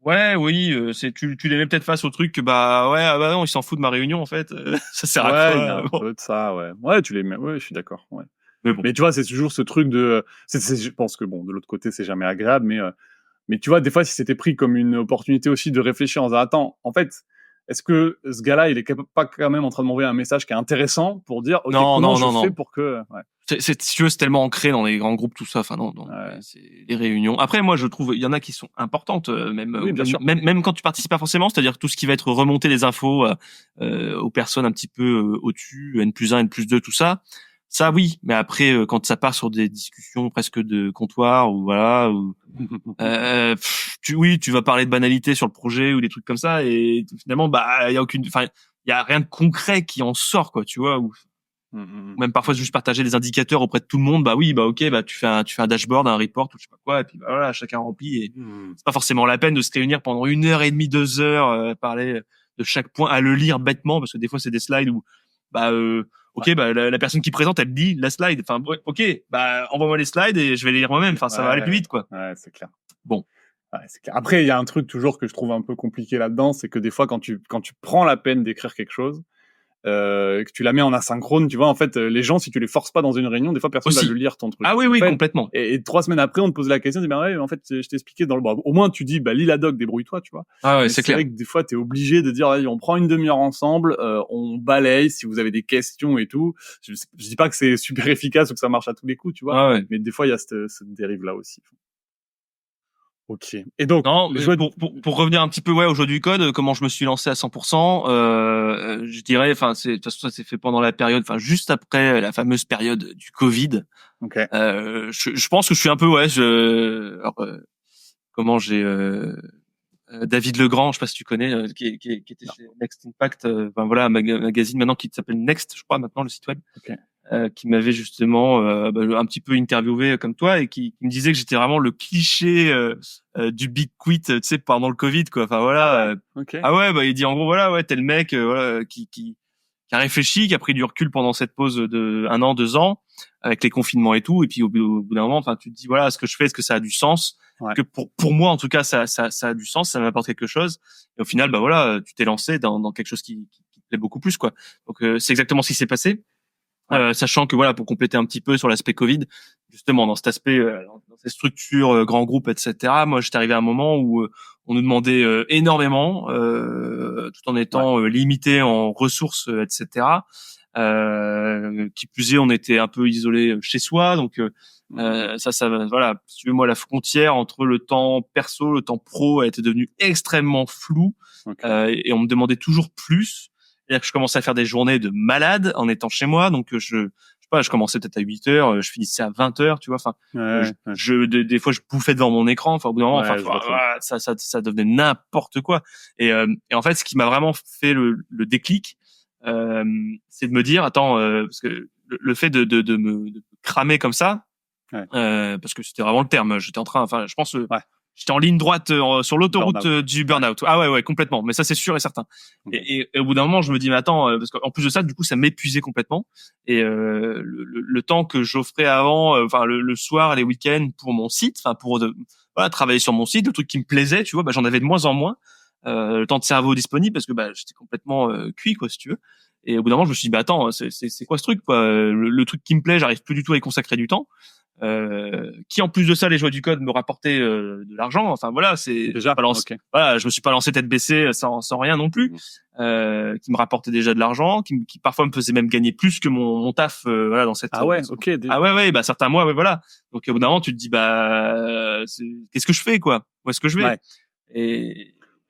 Ouais, oui, tu les mets peut-être face au truc que bah ouais, ah bah non, ils s'en foutent de ma réunion en fait, ça sert à Ouais, il y a quoi? un Bon. peu de ça, ouais. Ouais, tu les mets, ouais, je suis d'accord, ouais. Mais bon. Mais tu vois, c'est toujours ce truc de, je pense que bon, de l'autre côté, c'est jamais agréable, mais tu vois, des fois, si c'était pris comme une opportunité aussi de réfléchir en disant, attends, en fait, est-ce que ce gars-là, il est pas quand même en train de m'envoyer un message qui est intéressant pour dire, OK, Non, comment non, je non, fais non. pour que, ouais, Si tu veux, c'est tellement ancré dans les grands groupes, tout ça. Enfin, non, ouais. c'est les réunions. Après, moi, je trouve, il y en a qui sont importantes, Oui, bien sûr. même quand tu participes pas forcément, c'est-à-dire tout ce qui va être remonter les infos aux personnes un petit peu au-dessus, N+1, N+2, tout ça. Ça, oui. Mais après, quand ça part sur des discussions presque de comptoir ou voilà, ou, oui, tu vas parler de banalité sur le projet ou des trucs comme ça, et finalement, bah, il y a aucune, enfin, il y a rien de concret qui en sort, quoi, tu vois. Ou même parfois juste partager des indicateurs auprès de tout le monde, bah oui, bah ok, bah tu fais un dashboard, un report ou je sais pas quoi, et puis bah voilà, chacun remplit, et c'est pas forcément la peine de se réunir pendant 1 heure et demie, 2 heures, parler de chaque point, à le lire bêtement, parce que des fois c'est des slides où bah Ouais, ok, bah la personne qui présente, elle lit la slide, enfin ouais, ok, bah envoie-moi les slides et je vais les lire moi-même, enfin ça va aller plus vite, quoi. ouais, c'est clair. Bon. Ouais, c'est clair. Après, il y a un truc toujours que je trouve un peu compliqué là-dedans, c'est que des fois, quand tu prends la peine d'écrire quelque chose, que tu la mets en asynchrone, tu vois, en fait, les gens, si tu les forces pas dans une réunion, des fois, personne va le Aussi. lire ton truc. Ah oui, En oui, fait, complètement. et 3 semaines après, on te pose la question, tu dis, bah ouais, en fait, je t'ai expliqué dans le bras. Au moins, tu dis, bah, lis la doc, débrouille-toi, tu vois. Ah ouais, Mais c'est c'est clair. vrai que des fois, t'es obligé de dire, allez, on prend une demi-heure ensemble, on balaye si vous avez des questions et tout. Je dis pas que c'est super efficace ou que ça marche à tous les coups, tu vois. Ah ouais. Mais des fois, il y a cette dérive-là aussi. Ok. Et donc, Non, les jouets, pour revenir un petit peu ouais au jeu du code, comment je me suis lancé à 100%, je dirais, enfin de toute façon ça s'est fait pendant la période, enfin juste après la fameuse période du Covid. ok. Je pense que je suis un peu ouais, alors, comment j'ai David Legrand, je sais pas si tu connais, qui était Non. chez Next Impact, enfin voilà un magazine maintenant qui s'appelle Next, je crois maintenant le site web. Ok. Qui m'avait justement un petit peu interviewé comme toi, et qui me disait que j'étais vraiment le cliché du big quit, tu sais, pendant le Covid, quoi. Enfin voilà. Ok. Ah ouais, bah il dit en gros voilà, ouais, t'es le mec voilà, qui a réfléchi, qui a pris du recul pendant cette pause de 1 an, 2 ans, avec les confinements et tout, et puis au bout d'un moment, enfin tu te dis voilà, ce que je fais, est-ce que ça a du sens? Ouais. Que pour moi en tout cas, ça a du sens, ça m'apporte quelque chose. Et au final, bah voilà, tu t'es lancé dans quelque chose qui te plaît beaucoup plus, quoi. Donc c'est exactement ce qui s'est passé. Ouais. Sachant que voilà, pour compléter un petit peu sur l'aspect Covid, justement dans cet aspect, dans ces structures, grands groupes, etc. Moi, j'étais arrivé à un moment où on nous demandait énormément, tout en Ouais. étant limité en ressources, etc. Qui plus est, on était un peu isolé chez soi, donc ça, voilà. Si tu veux, moi, la frontière entre le temps perso, le temps pro, a été devenue extrêmement floue, Ok. et on me demandait toujours plus. C'est-à-dire que je commençais à faire des journées de malade en étant chez moi. Donc, je sais pas, je commençais peut-être à 8 heures, je finissais à 20 heures, tu vois. Enfin, Ouais. Ouais. des fois, je bouffais devant mon écran. Enfin, au bout d'un moment, enfin, Ouais, je vois très bien. ça devenait n'importe quoi. Et en fait, ce qui m'a vraiment fait le déclic, c'est de me dire, attends, parce que le fait de me cramer comme ça, Ouais. parce que c'était vraiment le terme. J'étais en train, enfin, je pense, Ouais. j'étais en ligne droite sur l'autoroute Burn-out. du burn-out. Ah ouais, complètement. Mais ça, c'est sûr et certain. Ok. Et au bout d'un moment, je me dis, mais attends, parce qu'en plus de ça, du coup, ça m'épuisait complètement. Et le temps que j'offrais avant, enfin le soir, les week-ends pour mon site, enfin voilà, travailler sur mon site, le truc qui me plaisait, tu vois, bah, j'en avais de moins en moins. Le temps de cerveau disponible parce que bah j'étais complètement cuit, quoi, si tu veux. Et au bout d'un moment, je me suis dit, bah attends, c'est quoi ce truc, quoi? Le truc qui me plaît, j'arrive plus du tout à y consacrer du temps. qui en plus de ça, les joies du code me rapportaient de l'argent. Enfin voilà, c'est Déjà, ok. voilà, je me suis pas lancé tête baissée sans rien non plus, qui me rapportait déjà de l'argent, qui parfois me faisait même gagner plus que mon taf, voilà, dans cette. Ah ouais, ok. Ah ouais, bah certains mois, ouais, voilà. Donc au bout d'un moment, tu te dis qu'est-ce que je fais, quoi? Où est-ce que je vais? Ouais.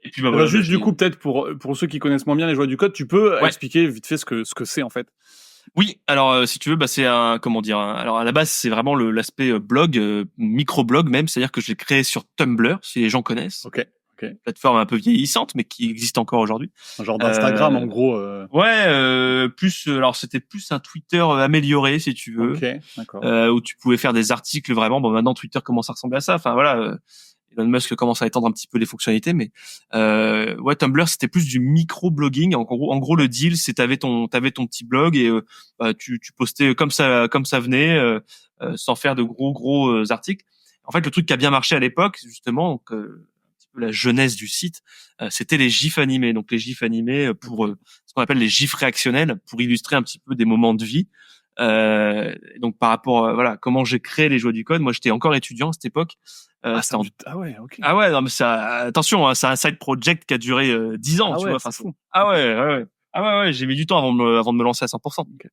Et puis bah voilà. Juste du coup, peut-être pour ceux qui connaissent moins bien les joies du code, tu peux expliquer vite fait ce que c'est en fait. Oui, alors si tu veux, bah c'est un comment dire. Alors à la base, c'est vraiment l'aspect blog, micro-blog même, c'est-à-dire que je l'ai créé sur Tumblr, si les gens connaissent. Ok. Plateforme un peu vieillissante, mais qui existe encore aujourd'hui. Un genre d'Instagram en gros. Ouais, plus. Alors c'était plus un Twitter amélioré, si tu veux. Ok, d'accord. Où tu pouvais faire des articles vraiment. Bon, maintenant Twitter commence à ressembler à ça. Enfin voilà. Elon Musk commence à étendre un petit peu les fonctionnalités, mais ouais, Tumblr c'était plus du micro-blogging. En gros, le deal, c'est t'avais ton petit blog et tu postais comme ça venait, sans faire de gros articles. En fait, le truc qui a bien marché à l'époque, justement, donc un petit peu la jeunesse du site, c'était les gifs animés. Donc les gifs animés pour ce qu'on appelle les gifs réactionnels, pour illustrer un petit peu des moments de vie. Donc par rapport voilà comment j'ai créé les joies du code, moi j'étais encore étudiant à cette époque. Ah ouais, ok. Ah ouais, non mais ça, attention, hein, c'est un side project qui a duré 10 ans, tu vois. Enfin, fou. Ah ouais, j'ai mis du temps avant de me lancer à 100%. Okay.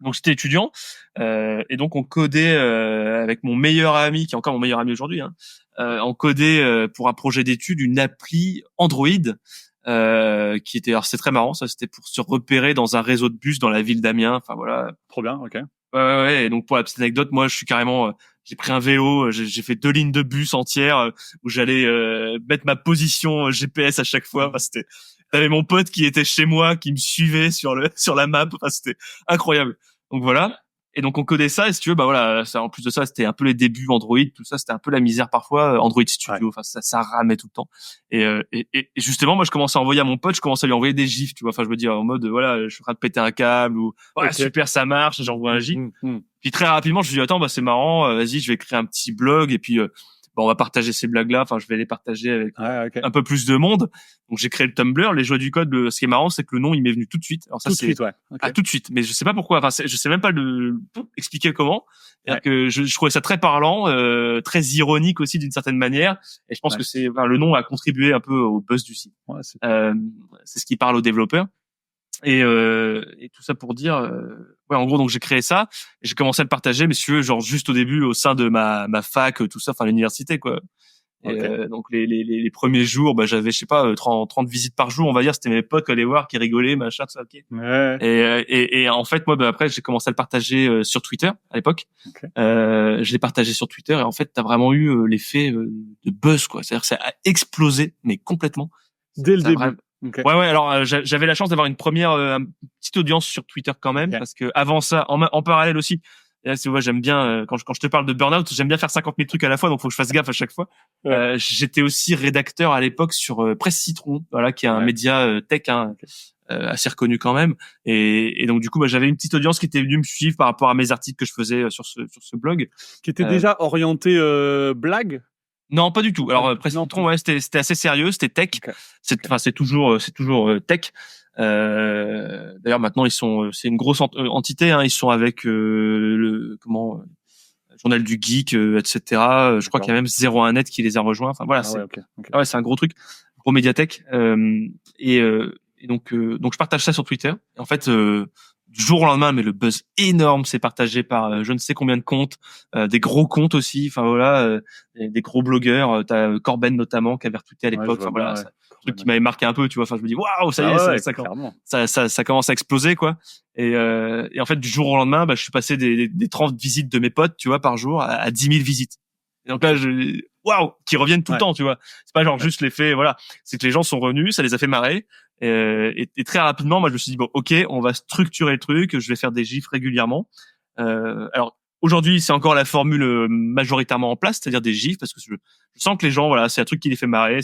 Donc j'étais étudiant et donc on codait avec mon meilleur ami, qui est encore mon meilleur ami aujourd'hui. Hein, on codait pour un projet d'étude une appli Android qui était, alors c'est très marrant, ça c'était pour se repérer dans un réseau de bus dans la ville d'Amiens. Enfin voilà. Trop bien, ok. Ouais. Et donc pour la petite anecdote, moi je suis carrément, j'ai pris un vélo, j'ai fait 2 lignes de bus entières où j'allais mettre ma position GPS à chaque fois. Enfin, t'avais mon pote qui était chez moi, qui me suivait sur la map. Enfin, c'était incroyable. Donc voilà. Et donc on codait ça. Et si tu veux, bah voilà, ça, en plus de ça, c'était un peu les débuts Android, tout ça, c'était un peu la misère parfois. Android Studio, enfin ça ramait tout le temps. Et justement, moi je commençais à envoyer à mon pote, je commençais à lui envoyer des gifs, tu vois. Enfin je me dis en mode voilà, je suis en train de péter un câble ou ouais super ça marche, j'envoie un gif. Puis très rapidement je me dis attends bah c'est marrant, vas-y je vais créer un petit blog et puis on va partager ces blagues-là. Enfin, je vais les partager avec un peu plus de monde. Donc, j'ai créé le Tumblr. Les joies du code, ce qui est marrant, c'est que le nom, il m'est venu tout de suite. Alors ça, tout de suite, ouais. Okay. Ah, tout de suite. Mais je sais pas pourquoi. Enfin, je sais même pas expliquer comment. Que je trouvais ça très parlant, très ironique aussi d'une certaine manière. Et je pense que le nom a contribué un peu au buzz du site. Ouais, c'est ce qui parle aux développeurs. Et tout ça pour dire, en gros, donc j'ai créé ça, et j'ai commencé à le partager, mais si tu veux, genre juste au début, au sein de ma fac, tout ça, enfin l'université, quoi. Et donc les premiers jours, bah j'avais, je sais pas, 30 visites par jour, on va dire, c'était mes potes qui allaient voir, qui rigolaient, machin, ça, ok. Ouais. Et en fait, moi, bah après, j'ai commencé à le partager sur Twitter à l'époque. Je l'ai partagé sur Twitter, et en fait, t'as vraiment eu l'effet de buzz, quoi. C'est-à-dire que ça a explosé, mais complètement. Dès le début. Okay. Ouais. Alors j'avais la chance d'avoir une petite audience sur Twitter quand même, parce que avant ça, en parallèle aussi, là, tu vois, j'aime bien quand je te parle de burn-out, j'aime bien faire 50 000 trucs à la fois, donc faut que je fasse gaffe à chaque fois. J'étais aussi rédacteur à l'époque sur Presse Citron, voilà, qui est un média tech assez reconnu quand même. Et donc du coup, bah, j'avais une petite audience qui était venue me suivre par rapport à mes articles que je faisais sur ce blog, qui était déjà orienté blague. Non, pas du tout. Alors Presse Citron, ouais, c'était assez sérieux, c'était tech. C'est toujours tech. D'ailleurs maintenant c'est une grosse entité. Hein, ils sont avec Journal du Geek, etc. Je crois qu'il y a même 01net qui les a rejoints. Enfin voilà, c'est un gros truc, gros médiathèque. Et donc je partage ça sur Twitter. Et en fait, du jour au lendemain, mais le buzz énorme s'est partagé par je ne sais combien de comptes, des gros comptes aussi. Enfin voilà, des gros blogueurs. T'as Corben notamment qui avait retweeté à l'époque. Enfin voilà, c'est un truc qui m'avait marqué un peu, tu vois. Enfin je me dis waouh, ça y est, ça commence à exploser quoi. Et en fait, du jour au lendemain, bah je suis passé des 30 visites de mes potes, tu vois, par jour à 10 000 visites. Et donc là, waouh, qui reviennent tout le temps, tu vois. C'est pas genre juste l'effet, voilà. C'est que les gens sont revenus, ça les a fait marrer. Et très rapidement, moi, je me suis dit bon, ok, on va structurer le truc. Je vais faire des gifs régulièrement. Alors aujourd'hui, c'est encore la formule majoritairement en place, c'est-à-dire des gifs, parce que je sens que les gens, voilà, c'est un truc qui les fait marrer.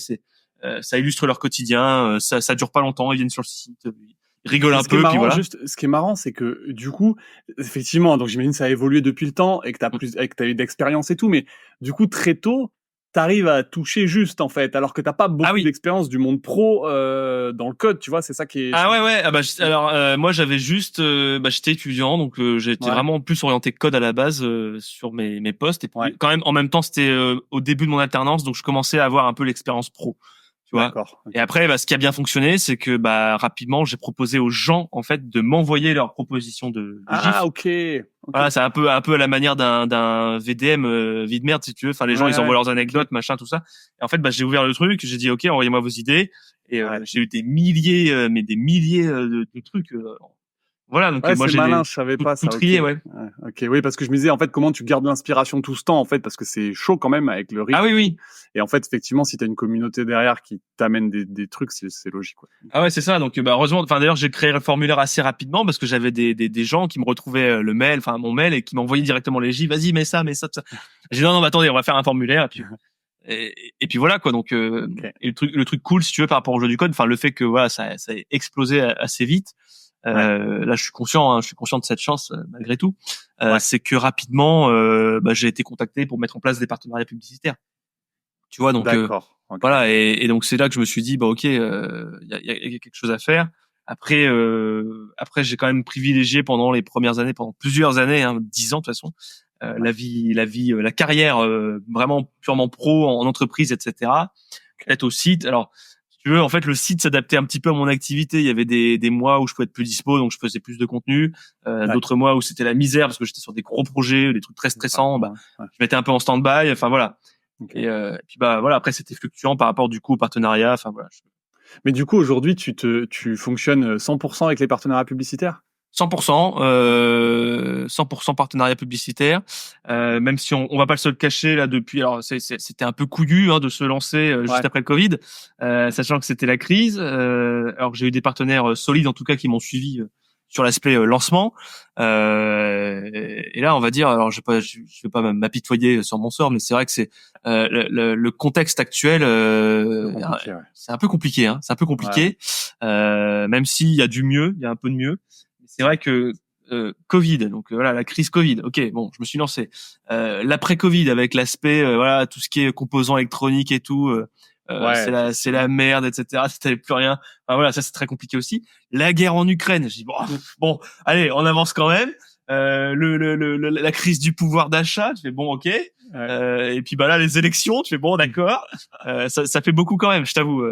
Ça illustre leur quotidien. Ça dure pas longtemps. Ils viennent sur le site, ils rigolent un peu. Puis voilà. Ce qui est marrant, c'est que du coup, effectivement, donc j'imagine que ça a évolué depuis le temps et que t'as eu d'expérience et tout, mais du coup très tôt, t'arrives à toucher juste en fait, alors que t'as pas beaucoup d'expérience du monde pro dans le code, tu vois, c'est ça qui est. Ah ouais. Alors moi j'avais juste, j'étais étudiant, donc j'étais vraiment plus orienté code à la base sur mes postes. Et puis quand même en même temps c'était au début de mon alternance, donc je commençais à avoir un peu l'expérience pro. Tu vois. D'accord. Okay. Et après, ce qui a bien fonctionné, c'est que rapidement, j'ai proposé aux gens en fait de m'envoyer leurs propositions de GIF. Ah ok. Voilà, c'est un peu à la manière d'un VDM vie de merde si tu veux. Enfin, les gens ils envoient leurs anecdotes, machin, tout ça. Et en fait, j'ai ouvert le truc, j'ai dit ok, envoyez-moi vos idées. Et j'ai eu des milliers, de trucs. Voilà, donc moi c'est malin, je savais pas ça. Trié, ok, oui, parce que je me disais en fait comment tu gardes l'inspiration tout ce temps en fait, parce que c'est chaud quand même avec le rythme. Ah oui. Et en fait, effectivement, si t'as une communauté derrière qui t'amène des trucs, c'est logique, quoi. Ah ouais, c'est ça. Donc heureusement, d'ailleurs, j'ai créé le formulaire assez rapidement parce que j'avais des gens qui me retrouvaient le mail, mon mail, et qui m'envoyaient directement les GIF. Vas-y, mets ça, tout ça. J'ai dit non, attendez, on va faire un formulaire. Et puis voilà quoi. Donc et le truc cool, si tu veux, par rapport au jeu du code, le fait que ça a explosé assez vite. Là, je suis conscient de cette chance malgré tout. C'est que rapidement, j'ai été contacté pour mettre en place des partenariats publicitaires. Tu vois, donc voilà. Et donc c'est là que je me suis dit, ok, il y a quelque chose à faire. Après, j'ai quand même privilégié pendant les premières années, pendant plusieurs années, 10 ans de toute façon, la carrière vraiment purement pro en entreprise, etc. Être au site. Alors, si tu veux, en fait, le site s'adaptait un petit peu à mon activité. Il y avait des mois où je pouvais être plus dispo, donc je faisais plus de contenu. D'autres mois où c'était la misère parce que j'étais sur des gros projets, des trucs très stressants. Je mettais un peu en stand-by. Enfin voilà. Okay. Et puis voilà, après c'était fluctuant par rapport du coup au partenariat. Enfin voilà. Mais du coup aujourd'hui tu fonctionnes 100% avec les partenariats publicitaires? 100%, 100% partenariat publicitaire. Même si on va pas se le cacher là depuis. Alors c'était un peu couillu de se lancer juste après le Covid, sachant que c'était la crise. Alors que j'ai eu des partenaires solides en tout cas qui m'ont suivi sur l'aspect lancement. Et là on va dire, alors je vais pas m'apitoyer sur mon sort, mais c'est vrai que c'est le contexte actuel. C'est un peu compliqué. C'est un peu compliqué. Même s'il y a du mieux, il y a un peu de mieux. C'est vrai que Covid, donc voilà la crise Covid. Ok, bon, je me suis lancé. L'après Covid avec l'aspect tout ce qui est composants électroniques et tout, c'est la merde, etc. Si t'avais plus rien, voilà, ça c'est très compliqué aussi. La guerre en Ukraine, je dis bon, allez, on avance quand même. La crise du pouvoir d'achat, tu fais bon, ok. Et puis là les élections, tu fais bon, d'accord. Ça fait beaucoup quand même, je t'avoue.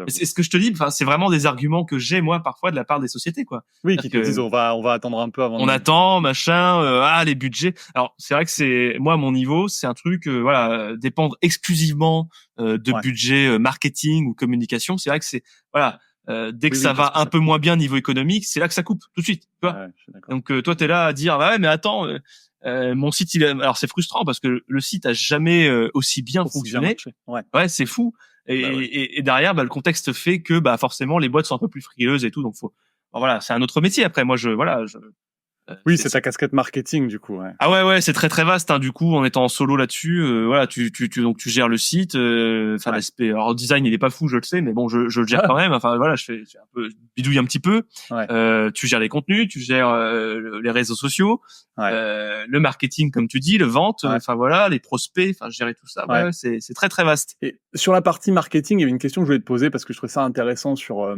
C'est ce que je te dis, c'est vraiment des arguments que j'ai moi parfois de la part des sociétés, quoi. Oui, qui te disent on va attendre un peu avant. On attend, machin. Les budgets. Alors c'est vrai que c'est moi à mon niveau, c'est un truc dépendre exclusivement de budget marketing ou communication. C'est vrai que c'est dès que ça va un peu moins bien niveau économique, c'est là que ça coupe tout de suite, tu vois. Donc toi t'es là à dire mais attends, mon site alors c'est frustrant parce que le site a jamais aussi bien fonctionné. Ouais, c'est fou. Et derrière le contexte fait que forcément les boîtes sont un peu plus frileuses et tout, donc c'est un autre métier après. Moi oui, c'est ta casquette marketing du coup. Ah ouais, c'est très très vaste. Du coup, en étant en solo là-dessus, donc tu gères le site. L'aspect, alors design il est pas fou, je le sais, mais bon, je le gère quand même. Je un peu bidouille un petit peu. Tu gères les contenus, tu gères les réseaux sociaux, le marketing comme tu dis, le vente. Les prospects. Gérer tout ça. C'est très très vaste. Et sur la partie marketing, il y avait une question que je voulais te poser parce que je trouvais ça intéressant sur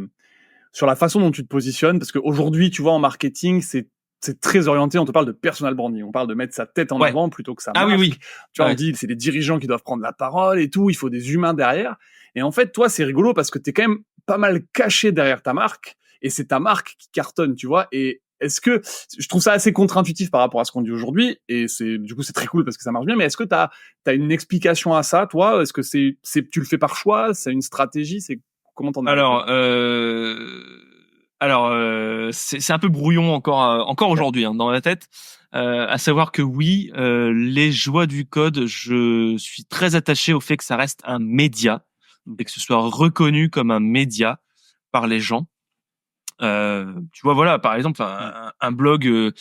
la façon dont tu te positionnes, parce qu'aujourd'hui, tu vois, en marketing, c'est très orienté, on te parle de personal branding, on parle de mettre sa tête en avant plutôt que sa marque. Ah oui. Tu vois, on dit, c'est les dirigeants qui doivent prendre la parole et tout, il faut des humains derrière. Et en fait, toi, c'est rigolo parce que t'es quand même pas mal caché derrière ta marque, et c'est ta marque qui cartonne, tu vois. Et est-ce que, je trouve ça assez contre-intuitif par rapport à ce qu'on dit aujourd'hui, et du coup, c'est très cool parce que ça marche bien, mais est-ce que t'as une explication à ça, toi? Est-ce que tu le fais par choix? C'est une stratégie? Comment t'en as? C'est un peu brouillon encore aujourd'hui dans ma tête. À savoir que oui, les joies du code, je suis très attaché au fait que ça reste un média et que ce soit reconnu comme un média par les gens. Tu vois, par exemple, un blog,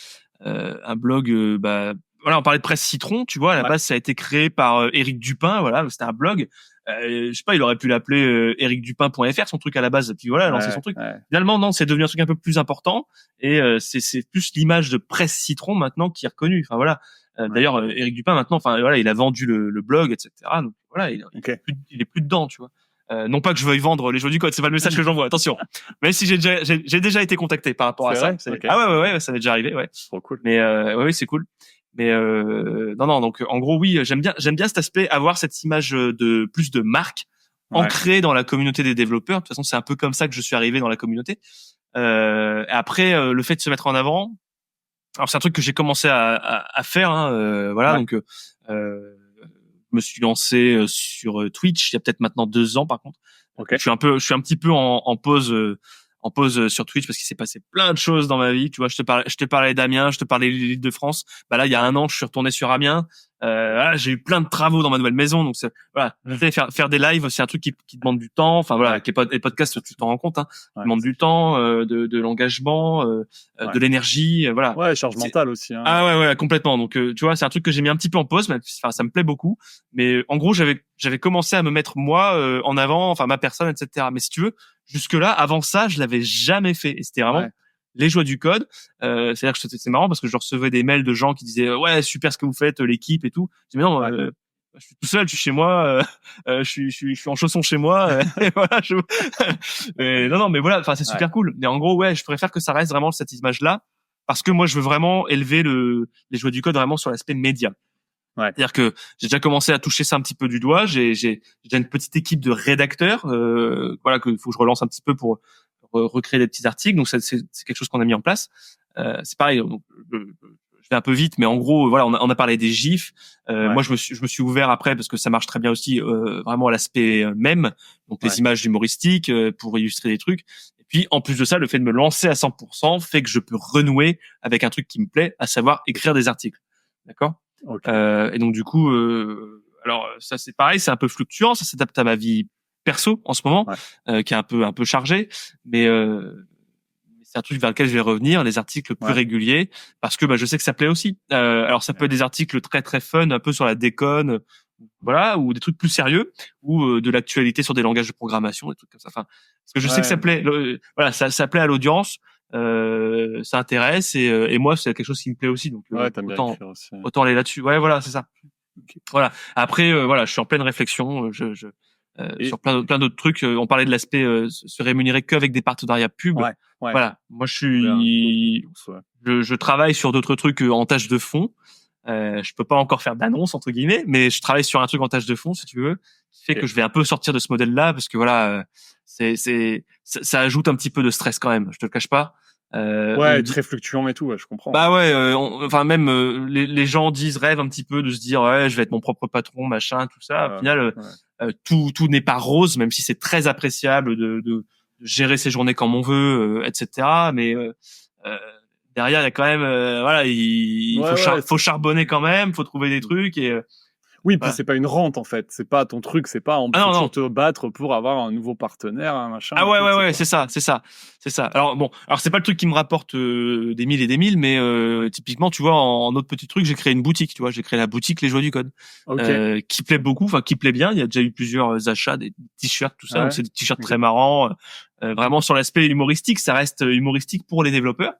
voilà, on parlait de Presse Citron, tu vois, à la Ouais. base, ça a été créé par Éric Dupin, voilà, c'était un blog. Je sais pas, il aurait pu l'appeler ericdupin.fr, son truc à la base, et puis voilà, lancer son truc. Ouais. Finalement, non, c'est devenu un truc un peu plus important, et c'est plus l'image de Presse Citron maintenant qui est reconnue. Enfin voilà. D'ailleurs, Éric Dupin maintenant, enfin voilà, il a vendu le blog, etc. Donc voilà, il est plus dedans, tu vois. Non pas que je veuille vendre les Joies du Code, c'est pas le message que j'envoie, attention. Même si j'ai déjà été contacté par rapport à ça. Vrai. Ah ouais, ça m'est déjà arrivé, ouais. Trop cool. Mais ouais, c'est cool. Mais non, donc en gros oui, j'aime bien cet aspect, avoir cette image de plus de marque ancrée dans la communauté des développeurs. De toute façon, c'est un peu comme ça que je suis arrivé dans la communauté. Après, le fait de se mettre en avant, alors c'est un truc que j'ai commencé à faire, hein, voilà. Ouais. Donc je me suis lancé sur Twitch il y a peut-être maintenant 2 ans, par contre. Okay. Je suis un petit peu en pause sur Twitch parce qu'il s'est passé plein de choses dans ma vie. Tu vois, je te parlais d'Amiens, je te parlais de l'Île-de-France. Bah là, il y a 1 an, je suis retourné sur Amiens. Voilà, j'ai eu plein de travaux dans ma nouvelle maison, donc voilà, faire des lives, c'est un truc qui demande du temps. Enfin voilà, les podcasts, tu t'en rends compte, hein, demande du temps, de l'engagement, de l'énergie, voilà. Ouais, charge mentale aussi. Hein. Ah ouais, complètement. Donc tu vois, c'est un truc que j'ai mis un petit peu en pause, mais enfin ça me plaît beaucoup. Mais en gros, j'avais commencé à me mettre moi en avant, enfin ma personne, etc. Mais si tu veux, jusque-là, avant ça, je l'avais jamais fait. Et c'était vraiment les Joies du Code. C'est-à-dire que c'est marrant parce que je recevais des mails de gens qui disaient ouais, super ce que vous faites, l'équipe et tout. Je dis mais non, je suis tout seul, je suis chez moi, je suis en chaussons chez moi. Et voilà, non, mais voilà, enfin c'est super cool. Mais en gros, ouais, je préfère que ça reste vraiment cette image-là parce que moi, je veux vraiment élever les Joies du Code vraiment sur l'aspect média. Ouais. C'est-à-dire que j'ai déjà commencé à toucher ça un petit peu du doigt. J'ai déjà une petite équipe de rédacteurs, voilà, que faut que je relance un petit peu pour recréer des petits articles. Donc c'est quelque chose qu'on a mis en place. C'est pareil. Donc, je vais un peu vite, mais en gros, voilà, on a parlé des gifs. Moi, je me suis ouvert après parce que ça marche très bien aussi, vraiment à l'aspect mème, donc les images humoristiques pour illustrer des trucs. Et puis, en plus de ça, le fait de me lancer à 100% fait que je peux renouer avec un truc qui me plaît, à savoir écrire des articles. D'accord. Okay. Et donc du coup, alors ça c'est pareil, c'est un peu fluctuant, ça s'adapte à ma vie perso en ce moment, qui est un peu chargée, mais c'est un truc vers lequel je vais revenir, les articles plus réguliers, parce que je sais que ça plaît aussi. Alors ça peut être des articles très très fun, un peu sur la déconne, voilà, ou des trucs plus sérieux, ou de l'actualité sur des langages de programmation, des trucs comme ça. Enfin, parce que je sais que ça plaît, voilà, ça plaît à l'audience. Ça intéresse et moi c'est quelque chose qui me plaît aussi, donc autant aller là-dessus. Ouais, voilà, c'est ça. Okay. Voilà. Après voilà, je suis en pleine réflexion, sur plein d'autres trucs. On parlait de l'aspect se rémunérer qu'avec des partenariats pub. Voilà, moi je travaille sur d'autres trucs en tâche de fond. Je peux pas encore faire d'annonce entre guillemets, mais je travaille sur un truc en tâche de fond, si tu veux, qui fait que je vais un peu sortir de ce modèle-là parce que voilà, ça ajoute un petit peu de stress quand même. Je te le cache pas. Très fluctuant et tout, je comprends. Bah ouais, enfin même les gens rêvent un petit peu de se dire ouais, je vais être mon propre patron, machin, tout ça. Au final, tout n'est pas rose, même si c'est très appréciable de gérer ses journées comme on veut, etc. Mais derrière, il y a quand même, voilà, il faut charbonner quand même, faut trouver des trucs et. Oui, puis c'est pas une rente en fait, c'est pas ton truc, c'est pas toujours te battre pour avoir un nouveau partenaire, un machin. Ah ouais, c'est ça. Alors c'est pas le truc qui me rapporte des mille et des mille, mais typiquement, tu vois, en autre petit truc, j'ai créé une boutique, tu vois, j'ai créé la boutique Les Joies du Code, qui plaît beaucoup, enfin qui plaît bien. Il y a déjà eu plusieurs achats, des t-shirts, tout ça, donc c'est des t-shirts très marrants. Vraiment sur l'aspect humoristique, ça reste humoristique pour les développeurs.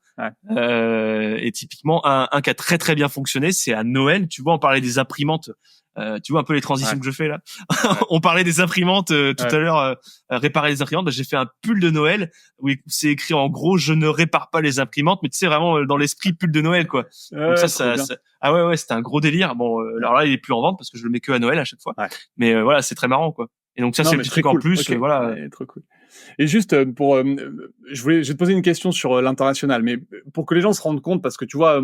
Et typiquement, un qui a très très bien fonctionné, c'est à Noël. Tu vois, on parlait des imprimantes. Tu vois un peu les transitions que je fais là. On parlait des imprimantes tout à l'heure, réparer les imprimantes. J'ai fait un pull de Noël où c'est écrit en gros je ne répare pas les imprimantes, mais tu sais vraiment dans l'esprit pull de Noël quoi. Donc ça ah ouais, c'était un gros délire. Bon alors là il est plus en vente parce que je le mets que à Noël à chaque fois. Mais voilà, c'est très marrant quoi. Et donc ça c'est le petit truc cool. En plus voilà. Trop cool. Et juste pour je vais te poser une question sur l'international, mais pour que les gens se rendent compte, parce que tu vois,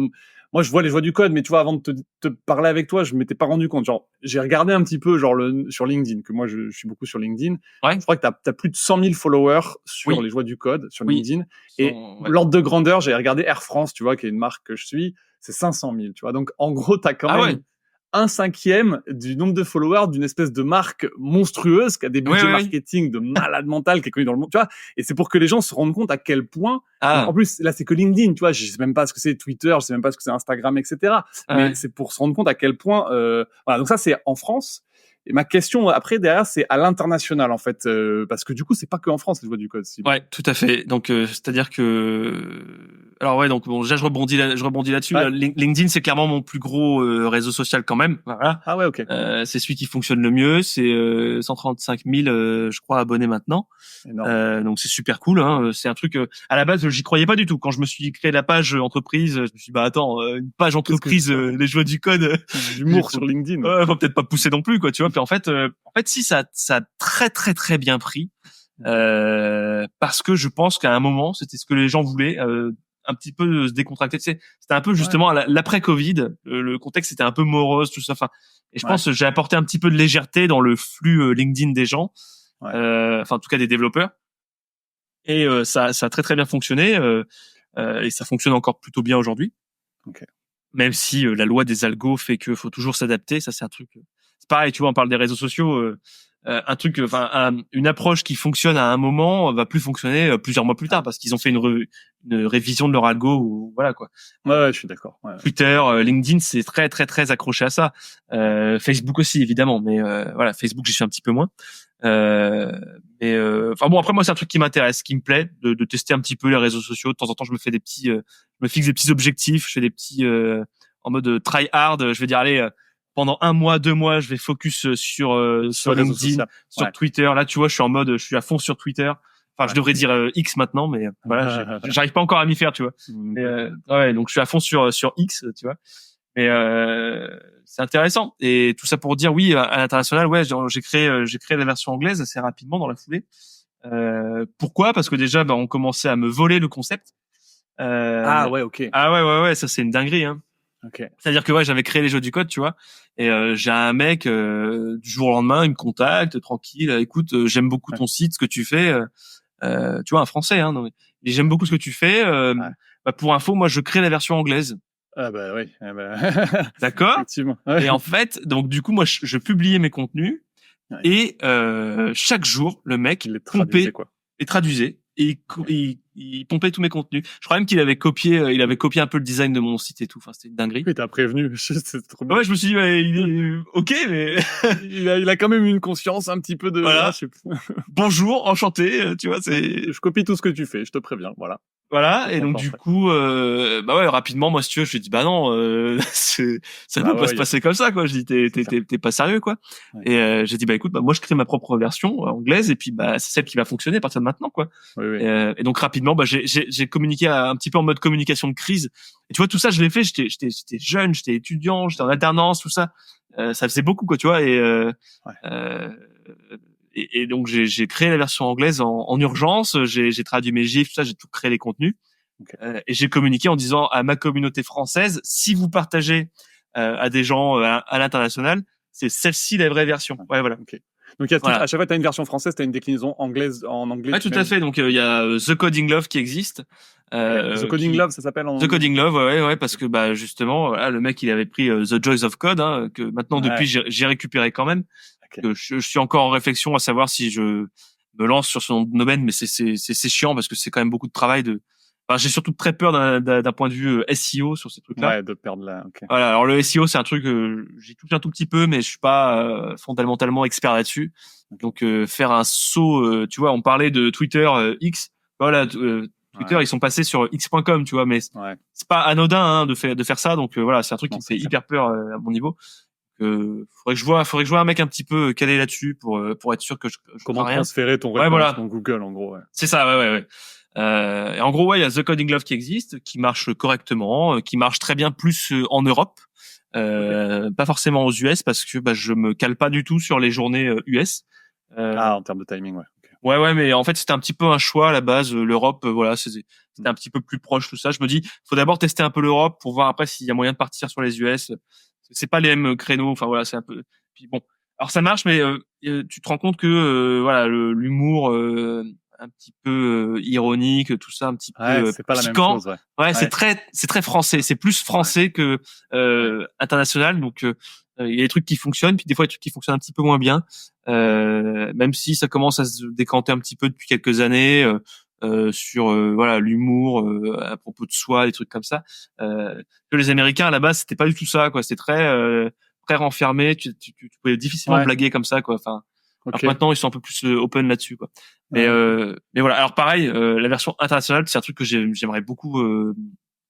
moi je vois les Joies du Code, mais tu vois, avant de te parler avec toi, je m'étais pas rendu compte. Genre, j'ai regardé un petit peu genre sur LinkedIn, que moi je suis beaucoup sur LinkedIn. Je crois que t'as plus de 100 000 followers sur les Joies du Code sur LinkedIn. Et l'ordre de grandeur, j'ai regardé Air France, tu vois, qui est une marque que je suis, c'est 500 000, tu vois. Donc en gros, t'as quand même 1/5 du nombre de followers d'une espèce de marque monstrueuse qui a des budgets Oui, oui, oui. marketing de malade mental, qui est connue dans le monde, tu vois. Et c'est pour que les gens se rendent compte à quel point. Ah, En plus, là, c'est que LinkedIn, tu vois. Je sais même pas ce que c'est Twitter, je sais même pas ce que c'est Instagram, etc. Mais ouais. c'est pour se rendre compte à quel point. Voilà. Donc ça, c'est en France. Et ma question après derrière, c'est à l'international en fait, parce que du coup, c'est pas que en France les joies du code. Ouais, tout à fait. Donc, c'est-à-dire que, alors ouais, donc bon, déjà je rebondis là-dessus. Ouais. LinkedIn, c'est clairement mon plus gros réseau social quand même. Voilà. Ah ouais, ok. C'est celui qui fonctionne le mieux. C'est 135 000, je crois, abonnés maintenant. Énorme. Donc c'est super cool. Hein. C'est un truc. À la base, j'y croyais pas du tout. Quand je me suis créé la page entreprise, je me suis dit, bah attends, une page entreprise, les joies du code. D'humour sur LinkedIn. Faut peut-être pas pousser non plus, quoi. Tu vois. Puis en fait, si ça a très très très bien pris. Parce que je pense qu'à un moment, c'était ce que les gens voulaient, un petit peu se décontracter. Tu sais, c'était un peu justement l'après Covid. Le contexte était un peu morose, tout ça. Enfin, et je pense que j'ai apporté un petit peu de légèreté dans le flux LinkedIn des gens, enfin en tout cas des développeurs. Et ça a très très bien fonctionné, et ça fonctionne encore plutôt bien aujourd'hui. Okay. Même si la loi des algos fait que faut toujours s'adapter. Ça c'est un truc. C'est pareil, tu vois, on parle des réseaux sociaux. Un truc, enfin, une approche qui fonctionne à un moment va plus fonctionner plusieurs mois plus tard parce qu'ils ont fait une révision de leur algo ou voilà quoi. Ouais, je suis d'accord. Ouais. Twitter, LinkedIn, c'est très très très accroché à ça. Facebook aussi évidemment, mais voilà, Facebook j'y suis un petit peu moins. Mais enfin bon, après moi c'est un truc qui m'intéresse, qui me plaît de tester un petit peu les réseaux sociaux. De temps en temps, je me fixe des petits objectifs, je fais des petits en mode try hard. Je vais dire allez. Pendant 1 mois, 2 mois, je vais focus sur LinkedIn, sur Twitter. Là, tu vois, je suis à fond sur Twitter. Enfin, je devrais dire X maintenant, mais voilà, j'arrive pas encore à m'y faire, tu vois. Mais, donc je suis à fond sur X, tu vois. Mais c'est intéressant. Et tout ça pour dire, oui, à l'international, ouais, j'ai créé la version anglaise assez rapidement dans la foulée. Pourquoi ? Parce que déjà, on commençait à me voler le concept. Ah ouais, ok. Ah ouais, ça c'est une dinguerie, hein. Okay. C'est-à-dire que j'avais créé les jeux du code, tu vois, et j'ai un mec du jour au lendemain, il me contacte, tranquille, écoute, j'aime beaucoup ton site, ce que tu fais, tu vois, un Français, hein, donc, et j'aime beaucoup ce que tu fais. Bah, pour info, moi, je crée la version anglaise. Ah bah oui. D'accord. Effectivement. Et en fait, donc du coup, moi, je publiais mes contenus et chaque jour, le mec pompait et traduisait. Et il pompait tous mes contenus. Je crois même qu'il avait copié un peu le design de mon site et tout. Enfin, c'était une dinguerie. Oui, t'as prévenu. C'est trop bien. Ouais, je me suis dit, il est ok, mais il a quand même une conscience un petit peu de. Voilà. Bonjour, enchanté. Tu vois, je copie tout ce que tu fais. Je te préviens. Voilà. Voilà. Et donc du coup, rapidement, moi, si tu veux, je lui dis, bah non, ça peut pas se passer comme ça, quoi. Je dis, t'es pas sérieux, quoi. Ouais. Et j'ai dit, bah écoute, moi, je crée ma propre version anglaise, et puis c'est celle qui va fonctionner à partir de maintenant, quoi. Oui. Et donc rapidement, j'ai communiqué un petit peu en mode communication de crise. Et tu vois, tout ça, je l'ai fait. J'étais jeune, j'étais étudiant, j'étais en alternance, tout ça. Ça faisait beaucoup, quoi, tu vois. Et donc j'ai créé la version anglaise en urgence, j'ai traduit mes gifs, tout ça, j'ai tout créé les contenus. Okay. Et j'ai communiqué en disant à ma communauté française, si vous partagez à des gens à l'international, c'est celle-ci la vraie version. Ouais, voilà. Okay. Donc à chaque fois tu as une version française, tu as une déclinaison anglaise en anglais. Ouais, tout à fait. Donc il y a The Coding Love qui existe. The Coding Love, ça s'appelle en The Coding Love, ouais, parce que justement, voilà, le mec il avait pris The Joys of Code, hein, que maintenant depuis j'ai récupéré quand même. Okay. Je suis encore en réflexion à savoir si je me lance sur ce domaine, mais c'est chiant parce que c'est quand même beaucoup de travail j'ai surtout très peur d'un point de vue SEO sur ces trucs-là. Ouais, de perdre la. Okay. Voilà. Alors le SEO, c'est un truc j'y touche un tout petit peu, mais je suis pas fondamentalement expert là-dessus. Donc faire un saut, tu vois, on parlait de Twitter X. Voilà, Twitter, ils sont passés sur x.com, tu vois, mais c'est pas anodin hein, de faire ça. Donc voilà, c'est un truc qui me fait hyper peur à mon niveau. Faudrait que je vois un mec un petit peu calé là-dessus pour être sûr que je comment transférer ton référencement Google en gros. Ouais. C'est ça, ouais. Et en gros, il y a The Coding Love qui existe, qui marche correctement, qui marche très bien plus en Europe, pas forcément aux US parce que je me cale pas du tout sur les journées US. En termes de timing, ouais. Okay. Ouais, mais en fait c'était un petit peu un choix à la base. L'Europe, voilà, c'était un petit peu plus proche tout ça. Je me dis, faut d'abord tester un peu l'Europe pour voir après s'il y a moyen de partir sur les US. C'est pas les mêmes créneaux. Enfin voilà, c'est un peu. Puis bon, alors ça marche, mais tu te rends compte que voilà, l'humour un petit peu ironique, tout ça, un petit peu c'est pas la même piquant. chose, Ouais, c'est très français. C'est plus français que international. Donc il y a des trucs qui fonctionnent, puis des fois des trucs qui fonctionnent un petit peu moins bien. Même si ça commence à se décanter un petit peu depuis quelques années sur voilà l'humour à propos de soi, des trucs comme ça. Que les Américains à la base c'était pas du tout ça, quoi. C'était très renfermé. Tu pouvais difficilement blaguer comme ça, quoi. Enfin. Alors maintenant ils sont un peu plus open là-dessus, quoi. Mais voilà. Alors pareil, la version internationale c'est un truc que j'aimerais beaucoup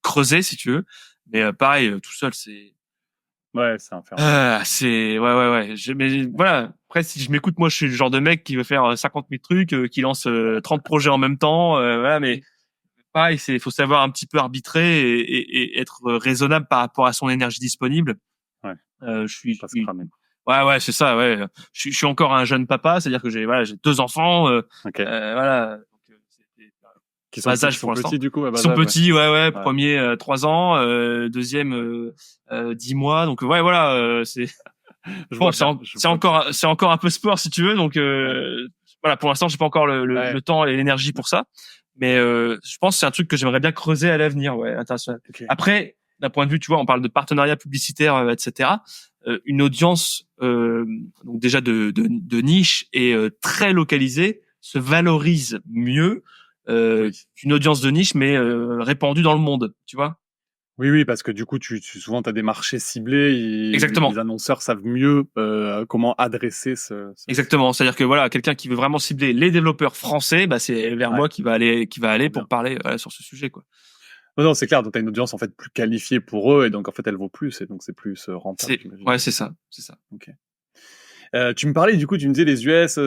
creuser si tu veux. Mais pareil, tout seul c'est c'est infernal. ouais. Mais voilà. Après si je m'écoute, moi je suis le genre de mec qui veut faire 50 000 trucs, qui lance 30 projets en même temps. Voilà, mais pareil, faut savoir un petit peu arbitrer et être raisonnable par rapport à son énergie disponible. Ouais. Je suis cramer. Ouais, c'est ça, ouais. Je suis encore un jeune papa, c'est-à-dire que j'ai 2 enfants, voilà. Donc, qui sont petits du coup, Ils sont petits, ouais. Premier 3 ans, deuxième 10 mois. Donc voilà, c'est c'est encore un peu sport si tu veux. Donc voilà, pour l'instant, j'ai pas encore le temps et l'énergie pour ça. Mais je pense que c'est un truc que j'aimerais bien creuser à l'avenir, international. Après, d'un point de vue, tu vois, on parle de partenariat publicitaire, etc. Une audience donc déjà de niche et très localisée se valorise mieux qu'une audience de niche mais répandue dans le monde, tu vois. Oui, parce que du coup, souvent, tu as des marchés ciblés. Exactement. Les annonceurs savent mieux comment adresser Exactement. C'est-à-dire que voilà, quelqu'un qui veut vraiment cibler les développeurs français, bah c'est vers moi qui va aller pour parler sur ce sujet, quoi. Non, c'est clair. Donc, tu as une audience en fait plus qualifiée pour eux et donc en fait, elle vaut plus et donc c'est plus rentable. Ouais, c'est ça. Ok. Tu me parlais du coup, tu me disais les US,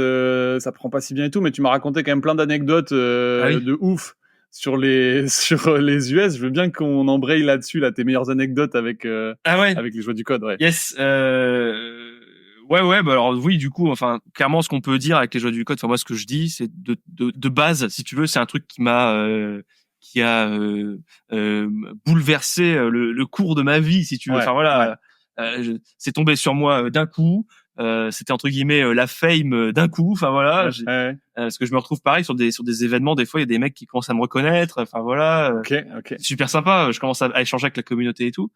ça prend pas si bien et tout, mais tu m'as raconté quand même plein d'anecdotes de ouf sur les US. Je veux bien qu'on embraye là-dessus, tes meilleures anecdotes avec avec les joueurs du code. Ouais. Yes. Ouais. Bah alors oui, du coup, enfin clairement, ce qu'on peut dire avec les joueurs du code, enfin moi, ce que je dis, c'est de base, si tu veux, c'est un truc qui a bouleversé le cours de ma vie, si tu veux. Enfin voilà, c'est tombé sur moi d'un coup. C'était entre guillemets la fame d'un coup. Enfin voilà, parce que je me retrouve pareil sur des événements. Des fois, il y a des mecs qui commencent à me reconnaître. Enfin voilà, super sympa. Je commence à échanger avec la communauté et tout.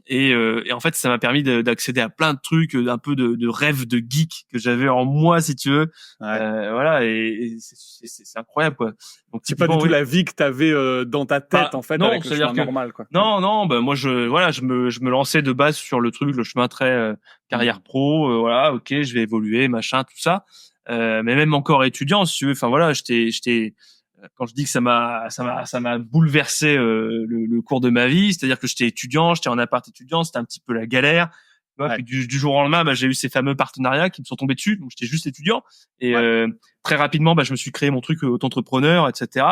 Et en fait, ça m'a permis d'accéder à plein de trucs, un peu de rêves de geek que j'avais en moi, si tu veux. Voilà, et c'est incroyable, quoi. Donc c'est pas du tout la vie que t'avais dans ta tête, en fait, non, avec le chemin normal, quoi. Non, bah moi je me lançais de base sur le chemin très carrière pro. Voilà, ok, je vais évoluer, machin, tout ça. Mais même encore étudiant, si tu veux. Enfin voilà, j'étais quand je dis que ça m'a bouleversé le cours de ma vie, c'est-à-dire que j'étais étudiant, j'étais en appart étudiant, c'était un petit peu la galère. Puis du jour au lendemain, j'ai eu ces fameux partenariats qui me sont tombés dessus. Donc j'étais juste étudiant et très rapidement, je me suis créé mon truc auto-entrepreneur, etc.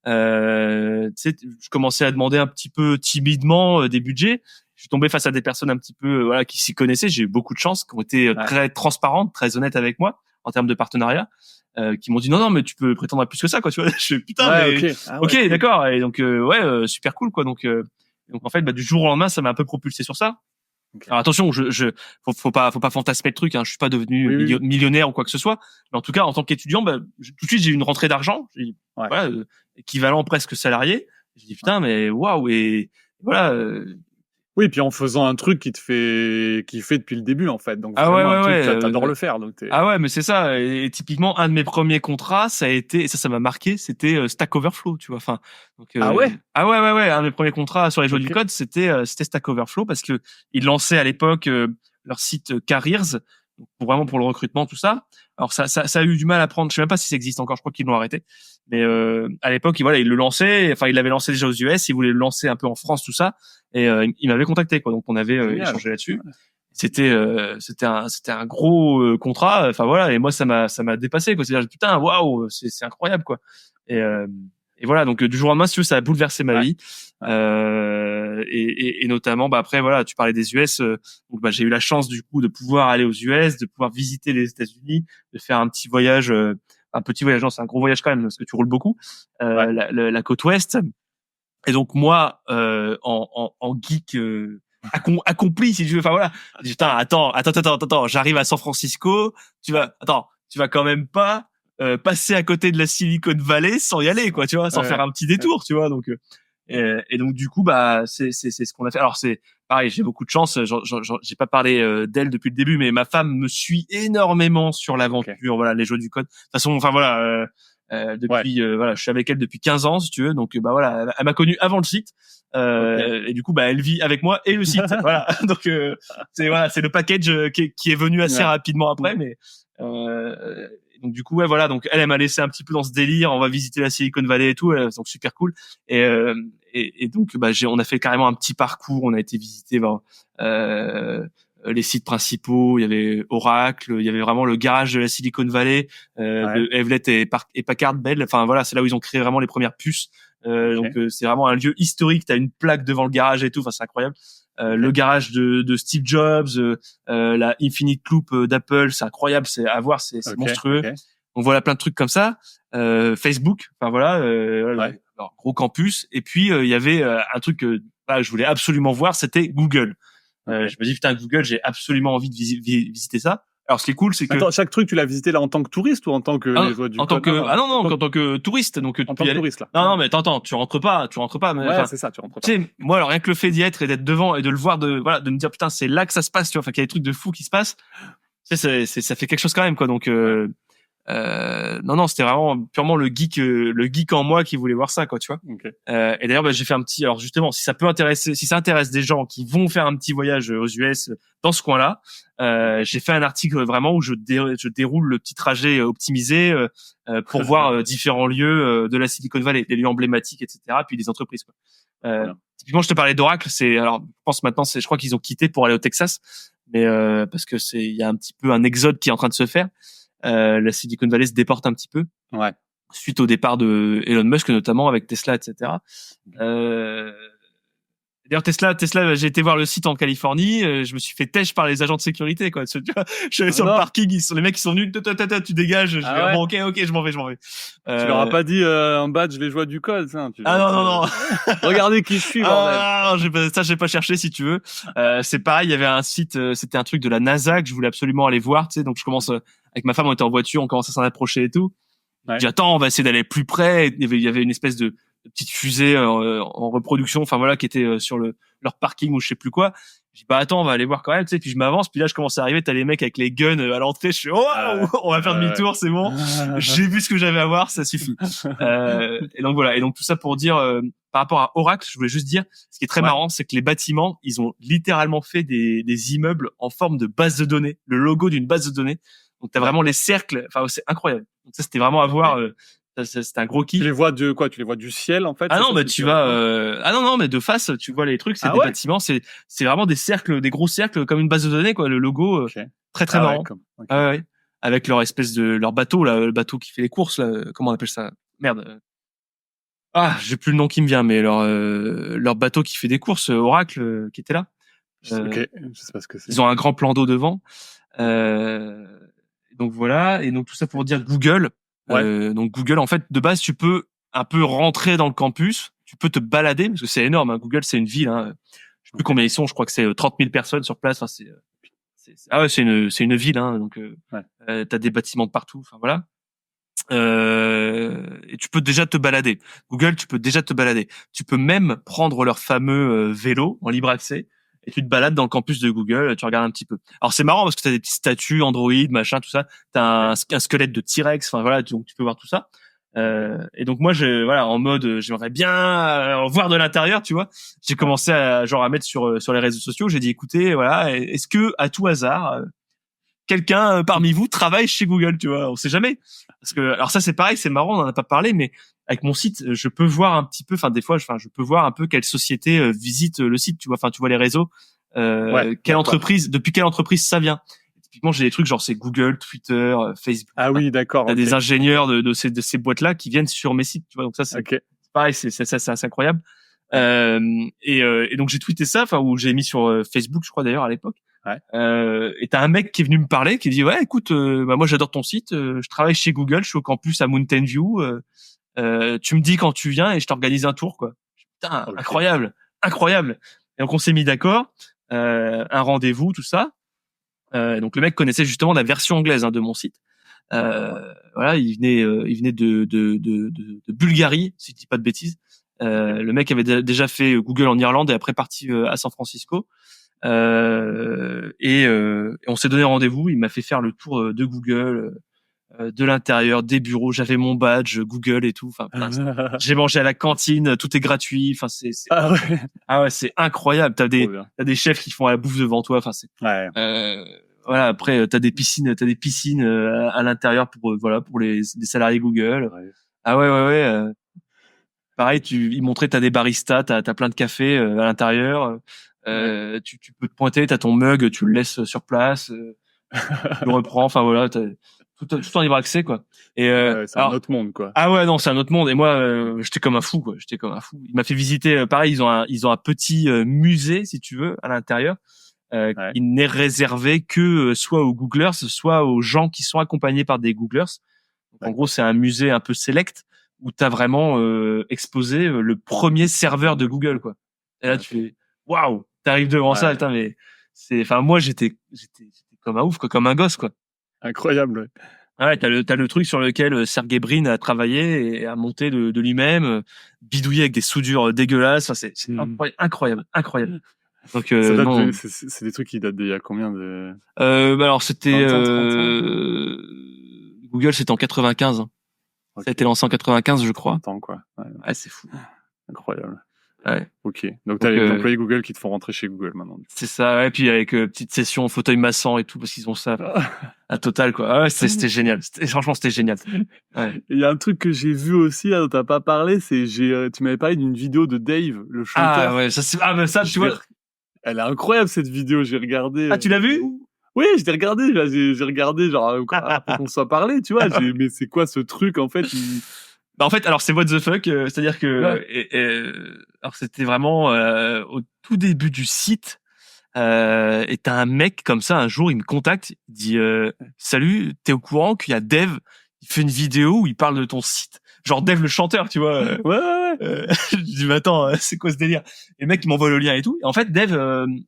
Tu sais, je commençais à demander un petit peu timidement des budgets. Je suis tombé face à des personnes un petit peu qui s'y connaissaient. J'ai eu beaucoup de chance, qui ont été très transparentes, très honnêtes avec moi en termes de partenariat. Qui m'ont dit non mais tu peux prétendre à plus que ça, quoi, tu vois. Je suis putain mais ok, d'accord. Et donc super cool, quoi. Donc en fait du jour au lendemain ça m'a un peu propulsé sur ça. Alors attention, faut pas fantasmer le truc, hein. Je suis pas devenu millionnaire ou quoi que ce soit, mais en tout cas en tant qu'étudiant, tout de suite j'ai eu une rentrée d'argent, équivalent presque salarié. J'ai dit putain mais waouh, et voilà. Oui, puis en faisant un truc qui fait depuis le début, en fait. Donc t'adores le faire. Donc mais c'est ça. Et typiquement, un de mes premiers contrats, ça a été, et ça m'a marqué, c'était Stack Overflow, tu vois. Enfin, donc, Ah ouais. Un de mes premiers contrats sur les joueurs du code, c'était Stack Overflow parce que ils lançaient à l'époque leur site Careers, pour le recrutement, tout ça. Alors ça a eu du mal à prendre. Je sais même pas si ça existe encore. Je crois qu'ils l'ont arrêté. Mais à l'époque, ils le lançaient. Enfin, ils l'avaient lancé déjà aux US. Ils voulaient le lancer un peu en France, tout ça. Et ils m'avaient contacté, quoi. Donc on avait échangé là-dessus. C'était un gros contrat. Enfin voilà. Et moi, ça m'a dépassé, quoi. C'est-à-dire putain, waouh, c'est incroyable, quoi. Et voilà. Donc du jour au lendemain, si tu veux, ça a bouleversé ma vie. Et notamment, après voilà, tu parlais des US. Donc j'ai eu la chance du coup de pouvoir aller aux US, de pouvoir visiter les États-Unis, de faire un petit voyage. Un petit voyage, non, c'est un gros voyage quand même parce que tu roules beaucoup. La côte ouest. Et donc moi, en geek accompli, si tu veux. Enfin voilà. Putain, attends, j'arrive à San Francisco. Tu vas quand même pas passer à côté de la Silicon Valley sans y aller, quoi, tu vois, sans faire un petit détour, tu vois. Donc et donc du coup, bah c'est ce qu'on a fait. Alors c'est pareil, j'ai beaucoup de chance. J'ai pas parlé d'elle depuis le début, mais ma femme me suit énormément sur l'aventure. Voilà, les jeux du code. De toute façon, enfin voilà. Depuis voilà, je suis avec elle depuis 15 ans si tu veux, donc bah voilà, elle m'a connu avant le site et du coup bah elle vit avec moi et le site. Voilà, donc c'est le package qui est venu assez rapidement après, mais donc du coup voilà, donc elle m'a laissé un petit peu dans ce délire, on va visiter la Silicon Valley et tout, donc super cool. Et donc bah on a fait carrément un petit parcours, on a été visiter les sites principaux, il y avait Oracle, il y avait vraiment le garage de la Silicon Valley, de Hewlett et Packard Bell. Enfin voilà, c'est là où ils ont créé vraiment les premières puces. Donc c'est vraiment un lieu historique. T'as une plaque devant le garage et tout. Enfin c'est incroyable. Le garage de Steve Jobs, la Infinite Loop d'Apple, c'est incroyable. C'est à voir, c'est monstrueux. Donc voilà plein de trucs comme ça. Facebook, enfin voilà, alors, gros campus. Et puis il y avait un truc que je voulais absolument voir, c'était Google. Je me dis putain, Google, j'ai absolument envie de visiter ça. Alors ce qui est cool, c'est que attends, chaque truc tu l'as visité là en tant que touriste ou en tant que les joueurs du en tant que en tant que touriste. Donc en tant que touriste là. Non mais attends, tu rentres pas mais c'est ça, tu rentres pas. Tu sais, moi alors rien que le fait d'y être et d'être devant et de le voir, de me dire putain, c'est là que ça se passe, tu vois, enfin qu'il y a des trucs de fou qui se passent. Tu sais, ça fait quelque chose quand même, quoi. Donc non, c'était vraiment purement le geek en moi qui voulait voir ça, quoi, tu vois. Et d'ailleurs, j'ai fait un petit, alors justement, si ça intéresse des gens qui vont faire un petit voyage aux US dans ce coin-là, j'ai fait un article vraiment où je déroule le petit trajet optimisé pour voir différents lieux de la Silicon Valley, des lieux emblématiques, etc., puis des entreprises, quoi. Typiquement, je te parlais d'Oracle, alors, je pense maintenant, je crois qu'ils ont quitté pour aller au Texas, mais parce que il y a un petit peu un exode qui est en train de se faire. La Silicon Valley se déporte un petit peu suite au départ de Elon Musk, notamment avec Tesla, etc. D'ailleurs Tesla, j'ai été voir le site en Californie, je me suis fait têche par les agents de sécurité, quoi. Tu vois, je suis allé sur le parking, les mecs ils sont venus, tu dégages. Bon, ok, je m'en vais. Tu leur as pas dit un badge les joies du code, ça. Non. Regardez qui je suis, bordel. Ça j'ai pas cherché, si tu veux. C'est pareil, il y avait un site, c'était un truc de la NASA que je voulais absolument aller voir, tu sais. Donc je commence avec ma femme, on était en voiture, on commence à s'en approcher et tout. J'ai dit attends, on va essayer d'aller plus près. Il y avait une espèce de petite fusée en reproduction, enfin voilà, qui était sur leur parking ou je sais plus quoi. Je dis bah attends, on va aller voir quand même, tu sais. Puis je m'avance, puis là je commence à arriver, t'as les mecs avec les guns à l'entrée. Je suis on va faire demi-tour, c'est bon. J'ai vu ce que j'avais à voir, ça suffit. Et donc voilà, et donc tout ça pour dire par rapport à Oracle, je voulais juste dire, ce qui est très marrant, c'est que les bâtiments, ils ont littéralement fait des immeubles en forme de base de données, le logo d'une base de données. Donc t'as vraiment les cercles, enfin c'est incroyable. Donc ça c'était vraiment à voir. C'était un gros kiff. Tu les vois de quoi? Tu les vois du ciel, en fait? Ah non, mais tu vas, non, mais de face, tu vois les trucs, c'est des bâtiments, c'est vraiment des cercles, des gros cercles, comme une base de données, quoi, le logo, très, très marrant. Ouais. Avec leur espèce leur bateau, là, le bateau qui fait les courses, là, comment on appelle ça? Merde. J'ai plus le nom qui me vient, mais leur bateau qui fait des courses, Oracle, qui était là. Je sais pas ce que c'est. Ils ont un grand plan d'eau devant. Donc voilà. Et donc tout ça pour dire Google. Donc Google, en fait, de base, tu peux un peu rentrer dans le campus, tu peux te balader, parce que c'est énorme, hein. Google, c'est une ville, hein. Je sais plus combien ils sont, je crois que c'est 30 000 personnes sur place. Enfin, c'est une ville, hein. Donc, t'as des bâtiments de partout. Enfin, voilà. Et tu peux déjà te balader. Google, tu peux déjà te balader. Tu peux même prendre leur fameux vélo en libre accès et tu te balades dans le campus de Google, tu regardes un petit peu. Alors c'est marrant parce que t'as des petites statues Android, machin, tout ça. T'as un squelette de T-Rex, enfin voilà, donc tu peux voir tout ça. Et donc moi, en mode, j'aimerais bien voir de l'intérieur, tu vois. J'ai commencé à mettre sur les réseaux sociaux. J'ai dit, écoutez, voilà, est-ce que à tout hasard, quelqu'un parmi vous travaille chez Google, tu vois? On sait jamais. Parce que alors ça c'est pareil, c'est marrant, on en a pas parlé, mais avec mon site, je peux voir un petit peu, je peux voir un peu quelle société visite le site, tu vois. Enfin, tu vois les réseaux, quelle entreprise, depuis quelle entreprise ça vient. Typiquement, j'ai des trucs genre c'est Google, Twitter, Facebook. Ah oui, d'accord. T'as des ingénieurs de ces boîtes-là qui viennent sur mes sites, tu vois. Donc ça c'est pareil, c'est assez incroyable. Et donc j'ai tweeté ça, où j'ai mis sur Facebook, je crois d'ailleurs à l'époque. Et t'as un mec qui est venu me parler, qui dit écoute, moi j'adore ton site, je travaille chez Google, je suis au campus à Mountain View, tu me dis quand tu viens et je t'organise un tour, quoi. Putain, incroyable. Et donc on s'est mis d'accord, un rendez-vous, tout ça. Donc le mec connaissait justement la version anglaise de mon site. Voilà, il venait de Bulgarie, si je dis pas de bêtises. Le mec avait déjà fait Google en Irlande et après parti à San Francisco. Et on s'est donné rendez-vous. Il m'a fait faire le tour de Google, de l'intérieur, des bureaux. J'avais mon badge Google et tout. Enfin, j'ai mangé à la cantine, tout est gratuit. Enfin, Ah ouais. C'est incroyable. T'as des chefs qui font la bouffe devant toi. Enfin, Ouais. Voilà. Après, t'as des piscines à l'intérieur pour les salariés Google. Ouais. Ah ouais. Pareil, il montrait t'as des baristas, t'as plein de cafés à l'intérieur. Tu peux te pointer, t'as ton mug, tu le laisses sur place, tu le reprends. Enfin voilà, t'as tout en libre accès quoi. Et c'est un autre monde quoi. Ah ouais non, c'est un autre monde. Et moi, j'étais comme un fou quoi. Il m'a fait visiter. Pareil, ils ont un petit musée si tu veux à l'intérieur. Qui n'est réservé que soit aux Googlers, soit aux gens qui sont accompagnés par des Googlers. Donc, en gros, c'est un musée un peu select où t'as vraiment exposé le premier serveur de Google, quoi. Et là, tu fais waouh, t'arrives devant ça, putain, mais enfin, moi, j'étais comme un ouf, quoi, comme un gosse, quoi. Incroyable. Ouais. Ouais, t'as le truc sur lequel Sergey Brin a travaillé et a monté de lui-même, bidouillé avec des soudures dégueulasses. Enfin, c'est incroyable. Donc c'est des trucs qui datent d'il y a combien de alors c'était 25, Google, c'était en 95. Okay. Ça a été lancé en 95, je crois. Temps, quoi. Ouais, c'est fou. Incroyable. Ouais. Ok. Donc t'as les employés Google qui te font rentrer chez Google maintenant. C'est ça. Ouais. Puis avec petite session fauteuil massant et tout parce qu'ils ont ça à total quoi. Ouais, c'était génial. Franchement, c'était génial. Ouais. Il y a un truc que j'ai vu aussi là, dont t'as pas parlé, c'est tu m'avais parlé d'une vidéo de Dave, le chanteur. Ah ouais, mais ça tu vois. Elle est incroyable cette vidéo. J'ai regardé. Ah, tu l'as vu? Oui, je l'ai regardé. Là, j'ai regardé genre pour qu'on soit parlé, tu vois. Mais c'est quoi ce truc en fait Bah en fait, alors c'est what the fuck, c'est-à-dire que alors c'était vraiment au tout début du site. Et t'as un mec comme ça, un jour, il me contacte, il dit salut, t'es au courant qu'il y a Dev, il fait une vidéo où il parle de ton site, genre Dev le chanteur, tu vois. Ouais. Je dis mais attends, c'est quoi ce délire? Et le mec il m'envoie le lien et tout. Et en fait, Dev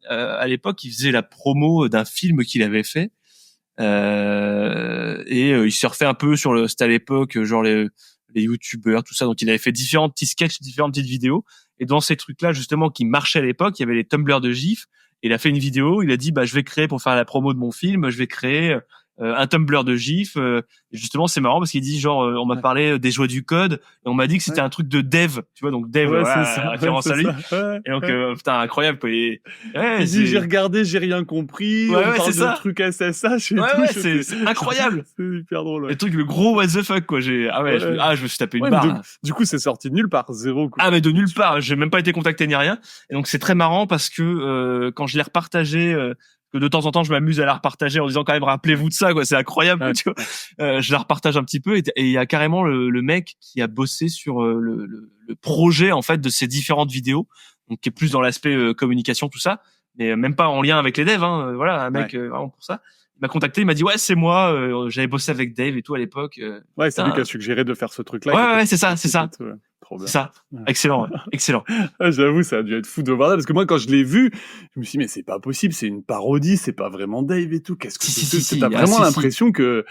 à l'époque, il faisait la promo d'un film qu'il avait fait. Et il surfait un peu c'était à l'époque genre les youtubeurs, tout ça, donc il avait fait différents petits sketchs, différentes petites vidéos. Et dans ces trucs-là, justement, qui marchaient à l'époque, il y avait les Tumblr de GIF. Il a fait une vidéo, il a dit, je vais créer pour faire la promo de mon film, je vais créer un Tumblr de GIF. Et justement, c'est marrant parce qu'il dit, genre, on m'a parlé des joies du code et on m'a dit que c'était un truc de dev, tu vois, donc dev, référence à lui. Et donc, putain, incroyable, quoi. Et, il dit, j'ai regardé, j'ai rien compris, on parle de trucs SSH et tout. C'est incroyable. C'est hyper drôle. Ouais. Le truc, le gros what the fuck, quoi. Je me suis tapé une barre. Du coup, c'est sorti de nulle part, zéro. Quoi. Ah, mais de nulle part. J'ai même pas été contacté ni rien. Et donc, c'est très marrant parce que quand je l'ai repartagé, que de temps en temps, je m'amuse à la repartager en disant quand même, rappelez-vous de ça, quoi. C'est incroyable, tu vois. Je la repartage un petit peu et il y a carrément le mec qui a bossé sur le projet, en fait, de ces différentes vidéos. Donc, qui est plus dans l'aspect communication, tout ça. Mais même pas en lien avec les devs, hein. Voilà, un mec, vraiment pour ça. Il m'a contacté, il m'a dit ouais c'est moi, j'avais bossé avec Dave et tout à l'époque. Ouais, c'est lui qui a suggéré de faire ce truc-là. Ouais, c'est ça. Trop bien. C'est ça. Excellent. J'avoue, ça a dû être fou de voir ça parce que moi quand je l'ai vu, je me suis dit mais c'est pas possible, c'est une parodie, c'est pas vraiment Dave et tout. Qu'est-ce que c'est t'as vraiment l'impression que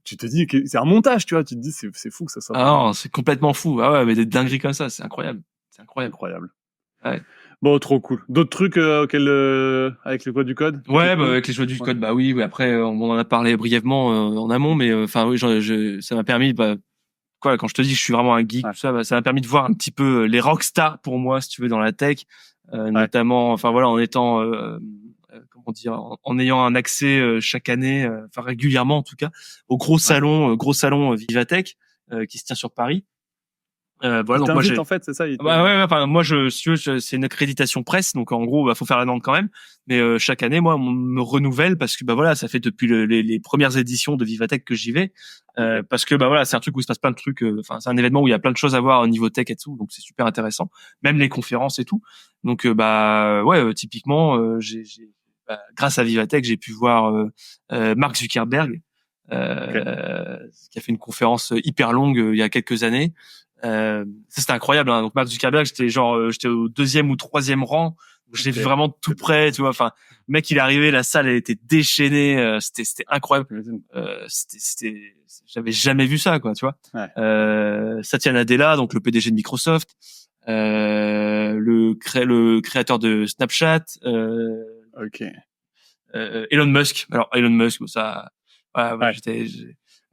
tu te dis que c'est un montage, tu vois, tu te dis c'est fou que ça soit. Ah non, c'est complètement fou. Ah ouais, mais des dingueries comme ça, c'est incroyable. Incroyable. Ouais. Bon, trop cool. D'autres trucs avec les joies du code? Ouais, avec les joies du code, bah oui. Après, on en a parlé brièvement en amont, mais enfin oui, ça m'a permis, quand je te dis que je suis vraiment un geek, tout ça, ça m'a permis de voir un petit peu les rockstars pour moi, si tu veux, dans la tech, notamment, enfin voilà, en étant, comment dire, en ayant un accès chaque année, enfin régulièrement en tout cas, au gros salon Vivatech qui se tient sur Paris. Voilà, donc moi en fait, c'est ça. Enfin moi c'est une accréditation presse, donc en gros faut faire la demande quand même. Mais chaque année moi on me renouvelle parce que voilà ça fait depuis les premières éditions de Vivatech que j'y vais, parce que voilà c'est un truc où il se passe plein de trucs. Enfin c'est un événement où il y a plein de choses à voir au niveau tech et tout, donc c'est super intéressant. Même les conférences et tout. Donc typiquement grâce à Vivatech j'ai pu voir Mark Zuckerberg qui a fait une conférence hyper longue il y a quelques années. Ça c'était incroyable, hein. Donc Mark Zuckerberg, j'étais au 2e ou 3e rang Je l'ai vu vraiment tout près, tu vois. Enfin, le mec, il est arrivé, la salle, elle était déchaînée. C'était incroyable. J'avais jamais vu ça, quoi, tu vois. Ouais. Satya Nadella, donc le PDG de Microsoft, le créateur de Snapchat, Ok. Elon Musk. Alors Elon Musk, bon, ça, voilà, Ouais.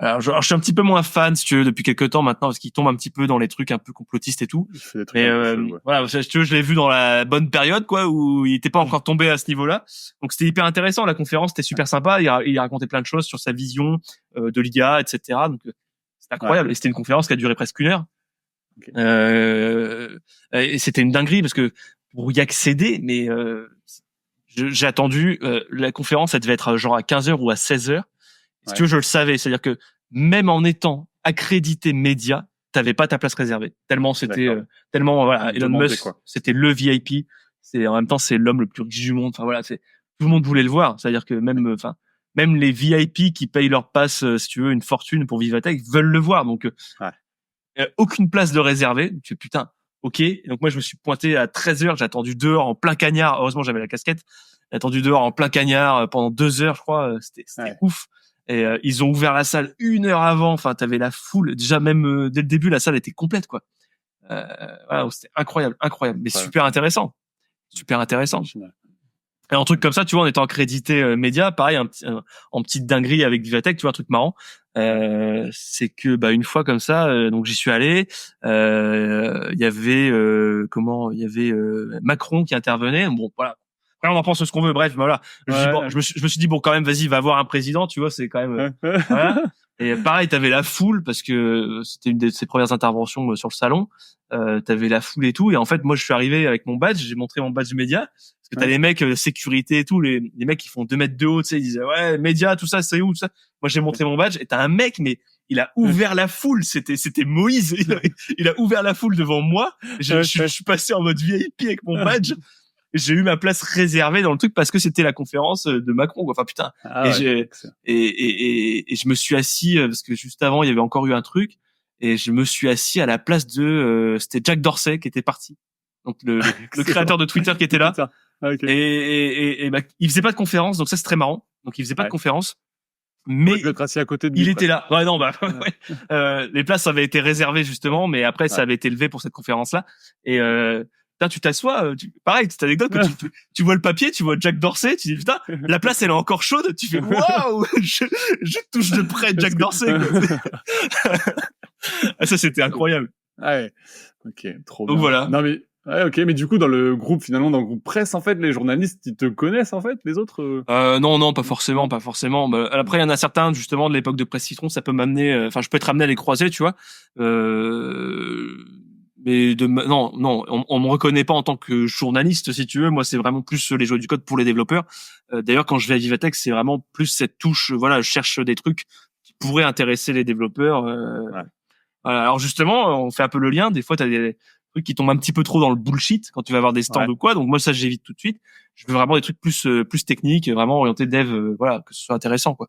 alors, je suis un petit peu moins fan, si tu veux, depuis quelques temps maintenant, parce qu'il tombe un petit peu dans les trucs un peu complotistes et tout. Il fait des trucs Mais un peu chelous, ouais. voilà, si tu veux, je l'ai vu dans la bonne période, quoi, où il était pas encore tombé à ce niveau-là. Donc c'était hyper intéressant. La conférence était super sympa. Il racontait plein de choses sur sa vision de l'IA, etc. Donc c'était incroyable. Ouais. Et c'était une conférence qui a duré presque 1 heure. Ok. Et c'était une dinguerie parce que pour y accéder, mais j'ai attendu la conférence, elle devait être genre à 15h ou à 16h. Si tu veux, je le savais, c'est-à-dire que même en étant accrédité média, t'avais pas ta place réservée. Tellement c'était, tellement voilà, Elon Musk, quoi. c'était le VIP. C'est en même temps c'est l'homme le plus riche du monde. Enfin voilà, c'est tout le monde voulait le voir. C'est-à-dire que même les VIP qui payent leur passe, si tu veux, une fortune pour Vivatech veulent le voir. Donc aucune place de réservée. Tu fais putain, ok. Et donc moi je me suis pointé à 13h, j'ai attendu dehors en plein cagnard. Heureusement j'avais la casquette. J'ai attendu dehors en plein cagnard pendant 2 heures, je crois. C'était ouf. Et ils ont ouvert la salle 1 heure avant. Enfin, t'avais la foule. Déjà même dès le début, la salle était complète, quoi. Voilà, c'était incroyable, mais super intéressant. Et un truc comme ça, tu vois, en étant accrédité média, pareil, en petite dinguerie avec Vivatech, tu vois, un truc marrant. C'est que une fois comme ça, donc j'y suis allé. Il y avait Macron qui intervenait. Bon, voilà. Après, on en pense ce qu'on veut. Bref, voilà. Je me suis dit bon, quand même, vas-y, va voir un président. Tu vois, c'est quand même. Voilà. Et pareil, t'avais la foule parce que c'était une de ses premières interventions sur le salon. T'avais la foule et tout. Et en fait, moi, je suis arrivé avec mon badge. J'ai montré mon badge média parce que t'as les mecs sécurité et tout, les mecs qui font 2 mètres de haut. Tu sais, ils disaient ouais, média, tout ça, c'est où tout ça. Moi, j'ai montré mon badge. Et t'as un mec, mais il a ouvert la foule. C'était Moïse. Il a ouvert la foule devant moi. Je suis passé en mode VIP avec mon badge. J'ai eu ma place réservée dans le truc parce que c'était la conférence de Macron, quoi. Enfin, putain. Et je me suis assis parce que juste avant, il y avait encore eu un truc et je me suis assis à la place de c'était Jack Dorsey qui était parti. Donc le créateur de Twitter qui était là. Et il faisait pas de conférence, donc ça c'est très marrant. Donc il faisait pas de conférence. Mais à côté de lui, il était là. Ouais, non, les places avaient été réservées justement, mais après ça avait été levé pour cette conférence-là. Et putain, tu t'assois, pareil, cette anecdote, tu vois le papier, tu vois Jack Dorsey, tu dis putain, la place elle est encore chaude, tu fais waouh, je touche de près Jack Dorsey. Ça c'était incroyable. Ouais. Ok, trop bien. Donc voilà. Non mais ok, mais du coup dans le groupe presse en fait, les journalistes ils te connaissent en fait, les autres Non, pas forcément. Après il y en a certains justement de l'époque de Presse Citron, ça peut m'amener, enfin je peux être amené à les croiser, tu vois. Mais non, on me reconnaît pas en tant que journaliste, si tu veux. Moi, c'est vraiment plus les joies du code pour les développeurs. D'ailleurs, quand je vais à Vivatech, c'est vraiment plus cette touche. Voilà, je cherche des trucs qui pourraient intéresser les développeurs. Voilà. Alors justement, on fait un peu le lien. Des fois, t'as des trucs qui tombent un petit peu trop dans le bullshit quand tu vas avoir des stands ou quoi. Donc moi, ça, j'évite tout de suite. Je veux vraiment des trucs plus techniques, vraiment orientés dev. Voilà, que ce soit intéressant, quoi.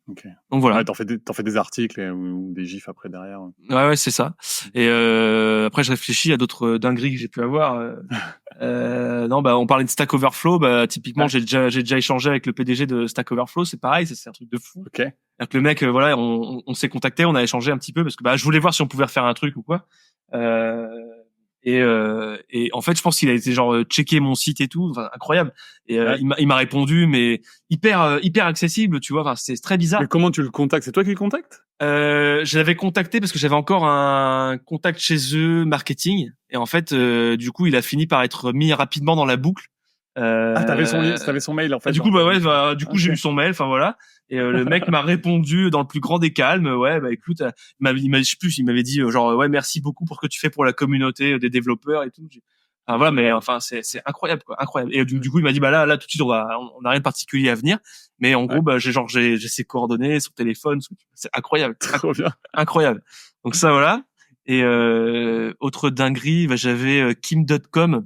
Ok. Donc voilà. Ouais, t'en fais des articles ou des gifs après derrière. Ouais, c'est ça. Et après, je réfléchis à d'autres dingueries que j'ai pu avoir. Non, on parlait de Stack Overflow. Typiquement, j'ai déjà échangé avec le PDG de Stack Overflow. C'est pareil, c'est un truc de fou. Ok. C'est-à-dire que le mec, voilà, on s'est contacté, on a échangé un petit peu parce que je voulais voir si on pouvait refaire un truc ou quoi. Et en fait, je pense qu'il a été genre checker mon site et tout, enfin, incroyable. Et il m'a répondu, mais hyper accessible, tu vois. Enfin, c'est très bizarre. Mais comment tu le contactes? C'est toi qui le contactes? Je l'avais contacté parce que j'avais encore un contact chez eux marketing, et en fait, du coup, il a fini par être mis rapidement dans la boucle. T'avais son mail en fait. Du coup, j'ai eu son mail, enfin voilà. Et le mec m'a répondu dans le plus grand des calmes. Ouais, écoute, il m'avait dit genre ouais, merci beaucoup pour ce que tu fais pour la communauté des développeurs et tout. Enfin voilà, mais enfin c'est incroyable quoi, incroyable. Et du coup, il m'a dit là tout de suite on a rien de particulier à venir, mais en gros j'ai ses coordonnées, son téléphone, c'est incroyable. Trop bien. Incroyable. Donc ça voilà. Et autre dinguerie, j'avais Kim.com.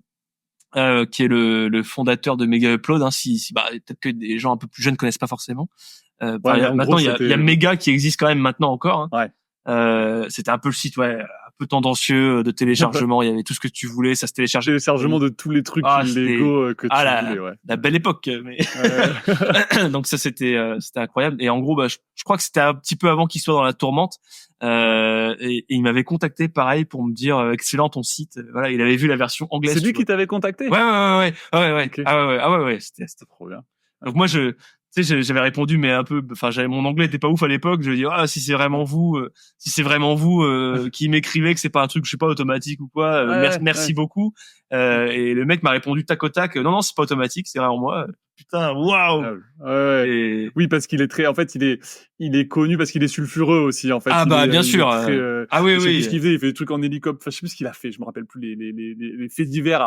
Qui est le fondateur de Mega Upload, hein, peut-être que des gens un peu plus jeunes connaissent pas forcément. Maintenant il y a Mega qui existe quand même maintenant encore. Hein. Ouais. C'était un peu le site peu tendancieux de téléchargement. Il y avait tout ce que tu voulais, ça se téléchargeait. Téléchargement de tous les trucs Lego que tu voulais, ouais. La belle époque, mais donc ça c'était incroyable. Et en gros, je crois que c'était un petit peu avant qu'il soit dans la tourmente. Et il m'avait contacté pareil pour me dire excellent ton site. Voilà, il avait vu la version anglaise. C'est lui qui t'avait contacté? Ouais. Okay. Ah ouais, c'était trop bien. Donc moi tu sais, j'avais répondu, mais un peu, enfin, mon anglais était pas ouf à l'époque. Je dis, si c'est vraiment vous qui m'écrivez que c'est pas un truc, je sais pas, automatique ou quoi, merci beaucoup. Et le mec m'a répondu tac au tac, non, c'est pas automatique, c'est vraiment moi. Putain, waouh. Et... Oui, parce qu'il est très, en fait, il est connu parce qu'il est sulfureux aussi, en fait. Bien sûr. Très, oui. Je sais plus ce qu'il faisait, il fait des trucs en hélicoptère. Enfin, je sais plus ce qu'il a fait, je me rappelle plus les faits divers.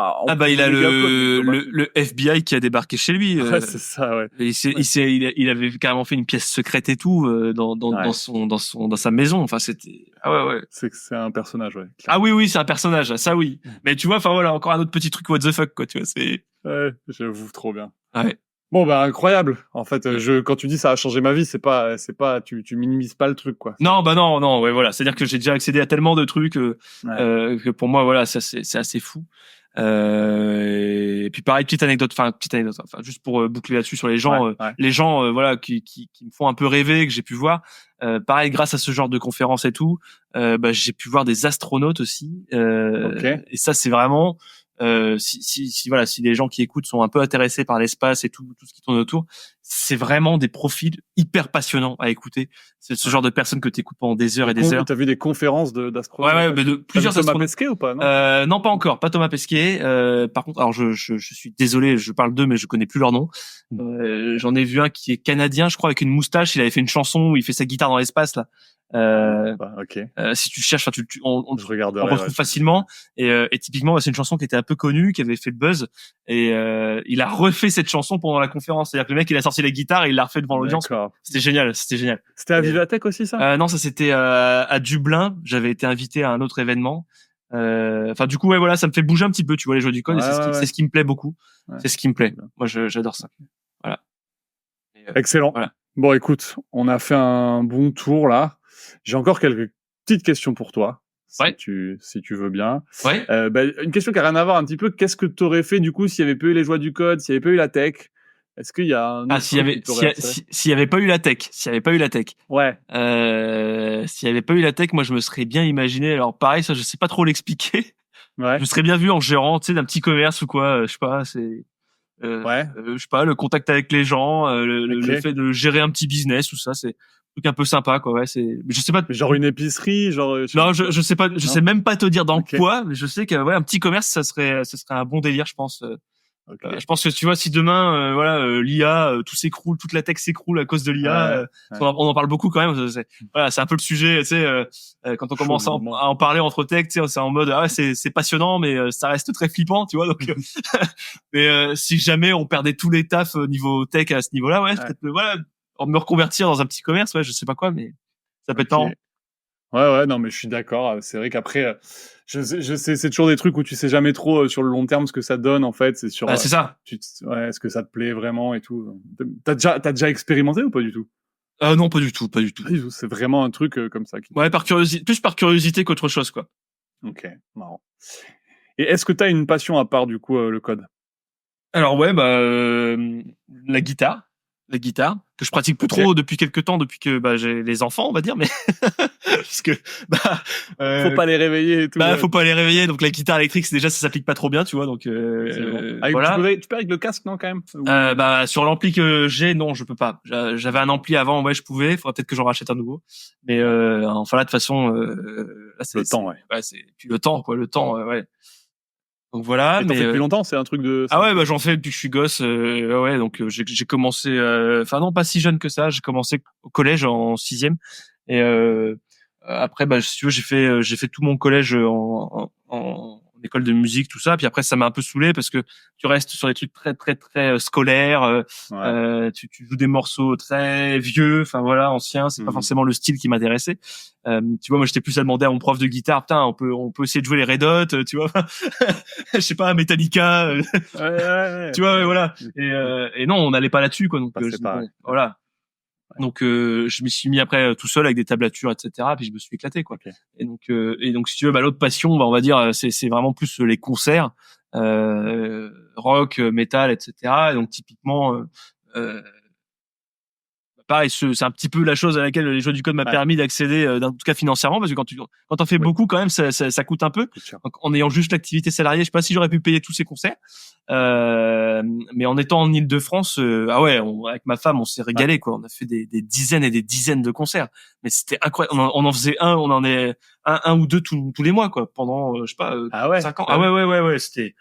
Il a le FBI qui a débarqué chez lui. Ouais, c'est ça, ouais. Il avait carrément fait une pièce secrète et tout dans sa maison. Enfin, c'était ouais. C'est un personnage, ouais. Clairement. Ah oui, c'est un personnage, ça oui. Mais tu vois, enfin voilà, encore un autre petit truc what the fuck, quoi, tu vois, c'est. Ouais, j'avoue, trop bien. Ouais. Bon, incroyable. En fait, quand tu dis ça a changé ma vie, c'est pas, tu minimises pas le truc, quoi. Non, non, ouais, voilà. C'est-à-dire que j'ai déjà accédé à tellement de trucs, que pour moi, voilà, ça, c'est assez fou. Et puis pareil, petite anecdote, juste pour boucler là-dessus sur les gens, voilà, qui me font un peu rêver, que j'ai pu voir. Pareil, grâce à ce genre de conférences et tout, j'ai pu voir des astronautes aussi. Et ça, c'est vraiment, si les gens qui écoutent sont un peu intéressés par l'espace et tout ce qui tourne autour, c'est vraiment des profils hyper passionnants à écouter. C'est ce genre de personnes que tu écoutes pendant des heures et des heures. T'as vu des conférences d'astronautes? Ouais, mais de plusieurs astronautes. Thomas Pesquet ou pas, non? Non, pas encore, pas Thomas Pesquet. Par contre, alors je suis désolé, je parle d'eux, mais je connais plus leur nom. J'en ai vu un qui est canadien, je crois, avec une moustache. Il avait fait une chanson où il fait sa guitare dans l'espace, là. Si tu cherches, on retrouve facilement. Et typiquement, c'est une chanson qui était un peu connue, qui avait fait le buzz. Et il a refait cette chanson pendant la conférence. C'est-à-dire que le mec, il a sorti la guitare et il l'a refait devant l'audience. C'était génial. C'était à Vivatech aussi, ça? Non, ça c'était à Dublin. J'avais été invité à un autre événement. Du coup, ouais, voilà, ça me fait bouger un petit peu, tu vois, les jeux du code. C'est ce qui me plaît beaucoup. Ouais. C'est ce qui me plaît. Moi, j'adore ça. Voilà. Excellent. Voilà. Bon, écoute, on a fait un bon tour là. J'ai encore quelques petites questions pour toi, si tu veux bien. Ouais. Une question qui a rien à voir un petit peu. Qu'est-ce que tu aurais fait du coup s'il y avait pas eu les joies du code, s'il y avait pas eu la tech? Est-ce qu'il y a un s'il y avait pas eu la tech, ouais. S'il y avait pas eu la tech, moi je me serais bien imaginé. Alors pareil, ça je sais pas trop l'expliquer. Ouais. Je me serais bien vu en gérant, tu sais, d'un petit commerce ou quoi. Je sais pas, c'est. Je sais pas, le contact avec les gens, le fait de gérer un petit business, tout ça, c'est un truc un peu sympa, quoi. Ouais, je sais pas. Mais genre une épicerie, genre. Non, je sais pas, sais même pas te dire dans quoi, mais je sais que un petit commerce, ça serait un bon délire, je pense. Je pense que tu vois, si demain, l'IA, tout s'écroule, toute la tech s'écroule à cause de l'IA, on en parle beaucoup quand même. C'est un peu le sujet, tu sais, quand on commence à en parler entre tech, tu sais, c'est en mode c'est passionnant, mais ça reste très flippant, tu vois. Donc, mais si jamais on perdait tous les tafs au niveau tech à ce niveau-là, peut-être me reconvertir dans un petit commerce, je sais pas quoi, mais ça peut être marrant. Ouais, non, mais je suis d'accord. C'est vrai qu'après, je sais, c'est toujours des trucs où tu sais jamais trop sur le long terme ce que ça donne, en fait. C'est sur. C'est ça. Est-ce que ça te plaît vraiment et tout. T'as déjà expérimenté ou pas du tout? Non, pas du tout. C'est vraiment un truc comme ça. Ouais, plus par curiosité qu'autre chose, quoi. Ok, marrant. Et est-ce que t'as une passion à part, du coup, le code? Alors la guitare, que je pratique plus trop depuis quelques temps, depuis que j'ai les enfants, on va dire, mais parce que faut pas les réveiller et tout. Faut pas les réveiller, donc la guitare électrique, déjà ça s'applique pas trop bien, tu vois, donc voilà. Tu peux avec le casque, non, quand même? Sur l'ampli que j'ai, non, je peux pas. J'avais un ampli avant, je pouvais. Faudrait peut-être que j'en rachète un nouveau. Mais enfin là, de toute façon, là, le temps, puis le temps, quoi, ouais. Donc voilà. Mais t'en fais depuis longtemps, c'est un truc de. J'en fais depuis que je suis gosse. Donc j'ai commencé. Non, pas si jeune que ça. J'ai commencé au collège en 6e. Et après, si tu veux, j'ai fait tout mon collège en école de musique, tout ça. Puis après, ça m'a un peu saoulé parce que tu restes sur des trucs très très très scolaires. Tu joues des morceaux très vieux, enfin voilà, anciens. C'est pas forcément le style qui m'intéressait. Tu vois, moi j'étais plus à demander à mon prof de guitare, putain, on peut essayer de jouer les Red Hot, tu vois. Je sais pas, Metallica. Tu vois, voilà. Et non, on n'allait pas là-dessus, quoi. Donc voilà. Donc je m'y suis mis après tout seul avec des tablatures, etc. Puis je me suis éclaté, quoi. Ok. Et donc si tu veux, l'autre passion, on va dire, c'est vraiment plus les concerts, rock, métal, etc. Et donc typiquement, euh, pareil, c'est un petit peu la chose à laquelle les Joies du Code m'a permis d'accéder, en tout cas financièrement, parce que quand t'en fais beaucoup, quand même, ça coûte un peu. Donc, en ayant juste l'activité salariée, je sais pas si j'aurais pu payer tous ces concerts. Mais en étant en Île-de-France, avec ma femme, on s'est régalé, quoi. On a fait des dizaines et des dizaines de concerts. Mais c'était incroyable. On en faisait on en est un ou deux tous les mois, quoi, pendant, je sais pas, 5 ans. Ah ouais, c'était.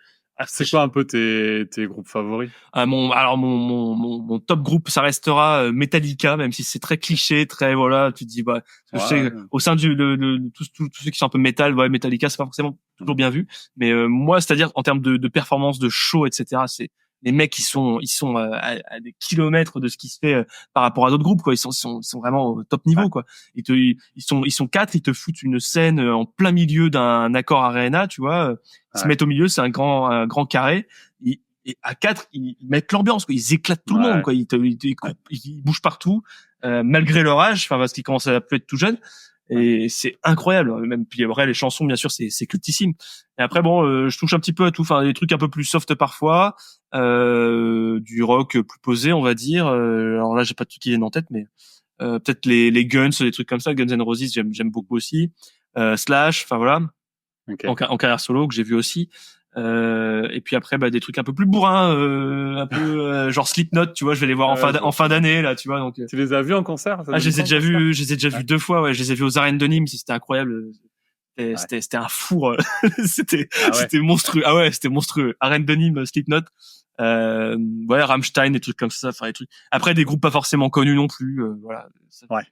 C'est quoi un peu tes groupes favoris? Mon top groupe, ça restera Metallica, même si c'est très cliché, très voilà, tu te dis je sais, au sein de tous ceux qui sont un peu métal, Metallica, c'est pas forcément toujours bien vu, mais moi, c'est-à-dire en termes de performance, de show, etc. C'est les mecs, ils sont à des kilomètres de ce qui se fait par rapport à d'autres groupes, quoi. Ils sont vraiment au top niveau, quoi. Ils sont quatre, ils te foutent une scène en plein milieu d'un accord arena, tu vois. Ils se mettent au milieu, c'est un grand carré. Et à quatre, ils mettent l'ambiance, quoi. Ils éclatent tout le monde, quoi. Ils bougent partout, malgré leur âge, parce qu'ils commencent à peut être tout jeunes. Et c'est incroyable. Même puis après les chansons, bien sûr, c'est cultissime. Et après je touche un petit peu à tout, des trucs un peu plus soft parfois, du rock plus posé, on va dire. Alors là, j'ai pas de trucs qui viennent en tête, mais peut-être les Guns, des trucs comme ça, Guns N' Roses, j'aime beaucoup aussi. Slash, voilà. Okay. En carrière solo que j'ai vu aussi. Et puis après des trucs un peu plus bourrins, un peu genre Slipknot, tu vois, je vais les voir en fin d'année là, tu vois. Donc tu les as vus en concert? Je les ai déjà vus 2 fois, ouais, je les ai vus aux arènes de Nîmes, c'était incroyable. C'était un four, c'était monstrueux. Ah ouais, c'était monstrueux. Arène de Nîmes, Slipknot. Rammstein, des trucs comme ça, des trucs. Après des groupes pas forcément connus non plus, voilà. Voilà.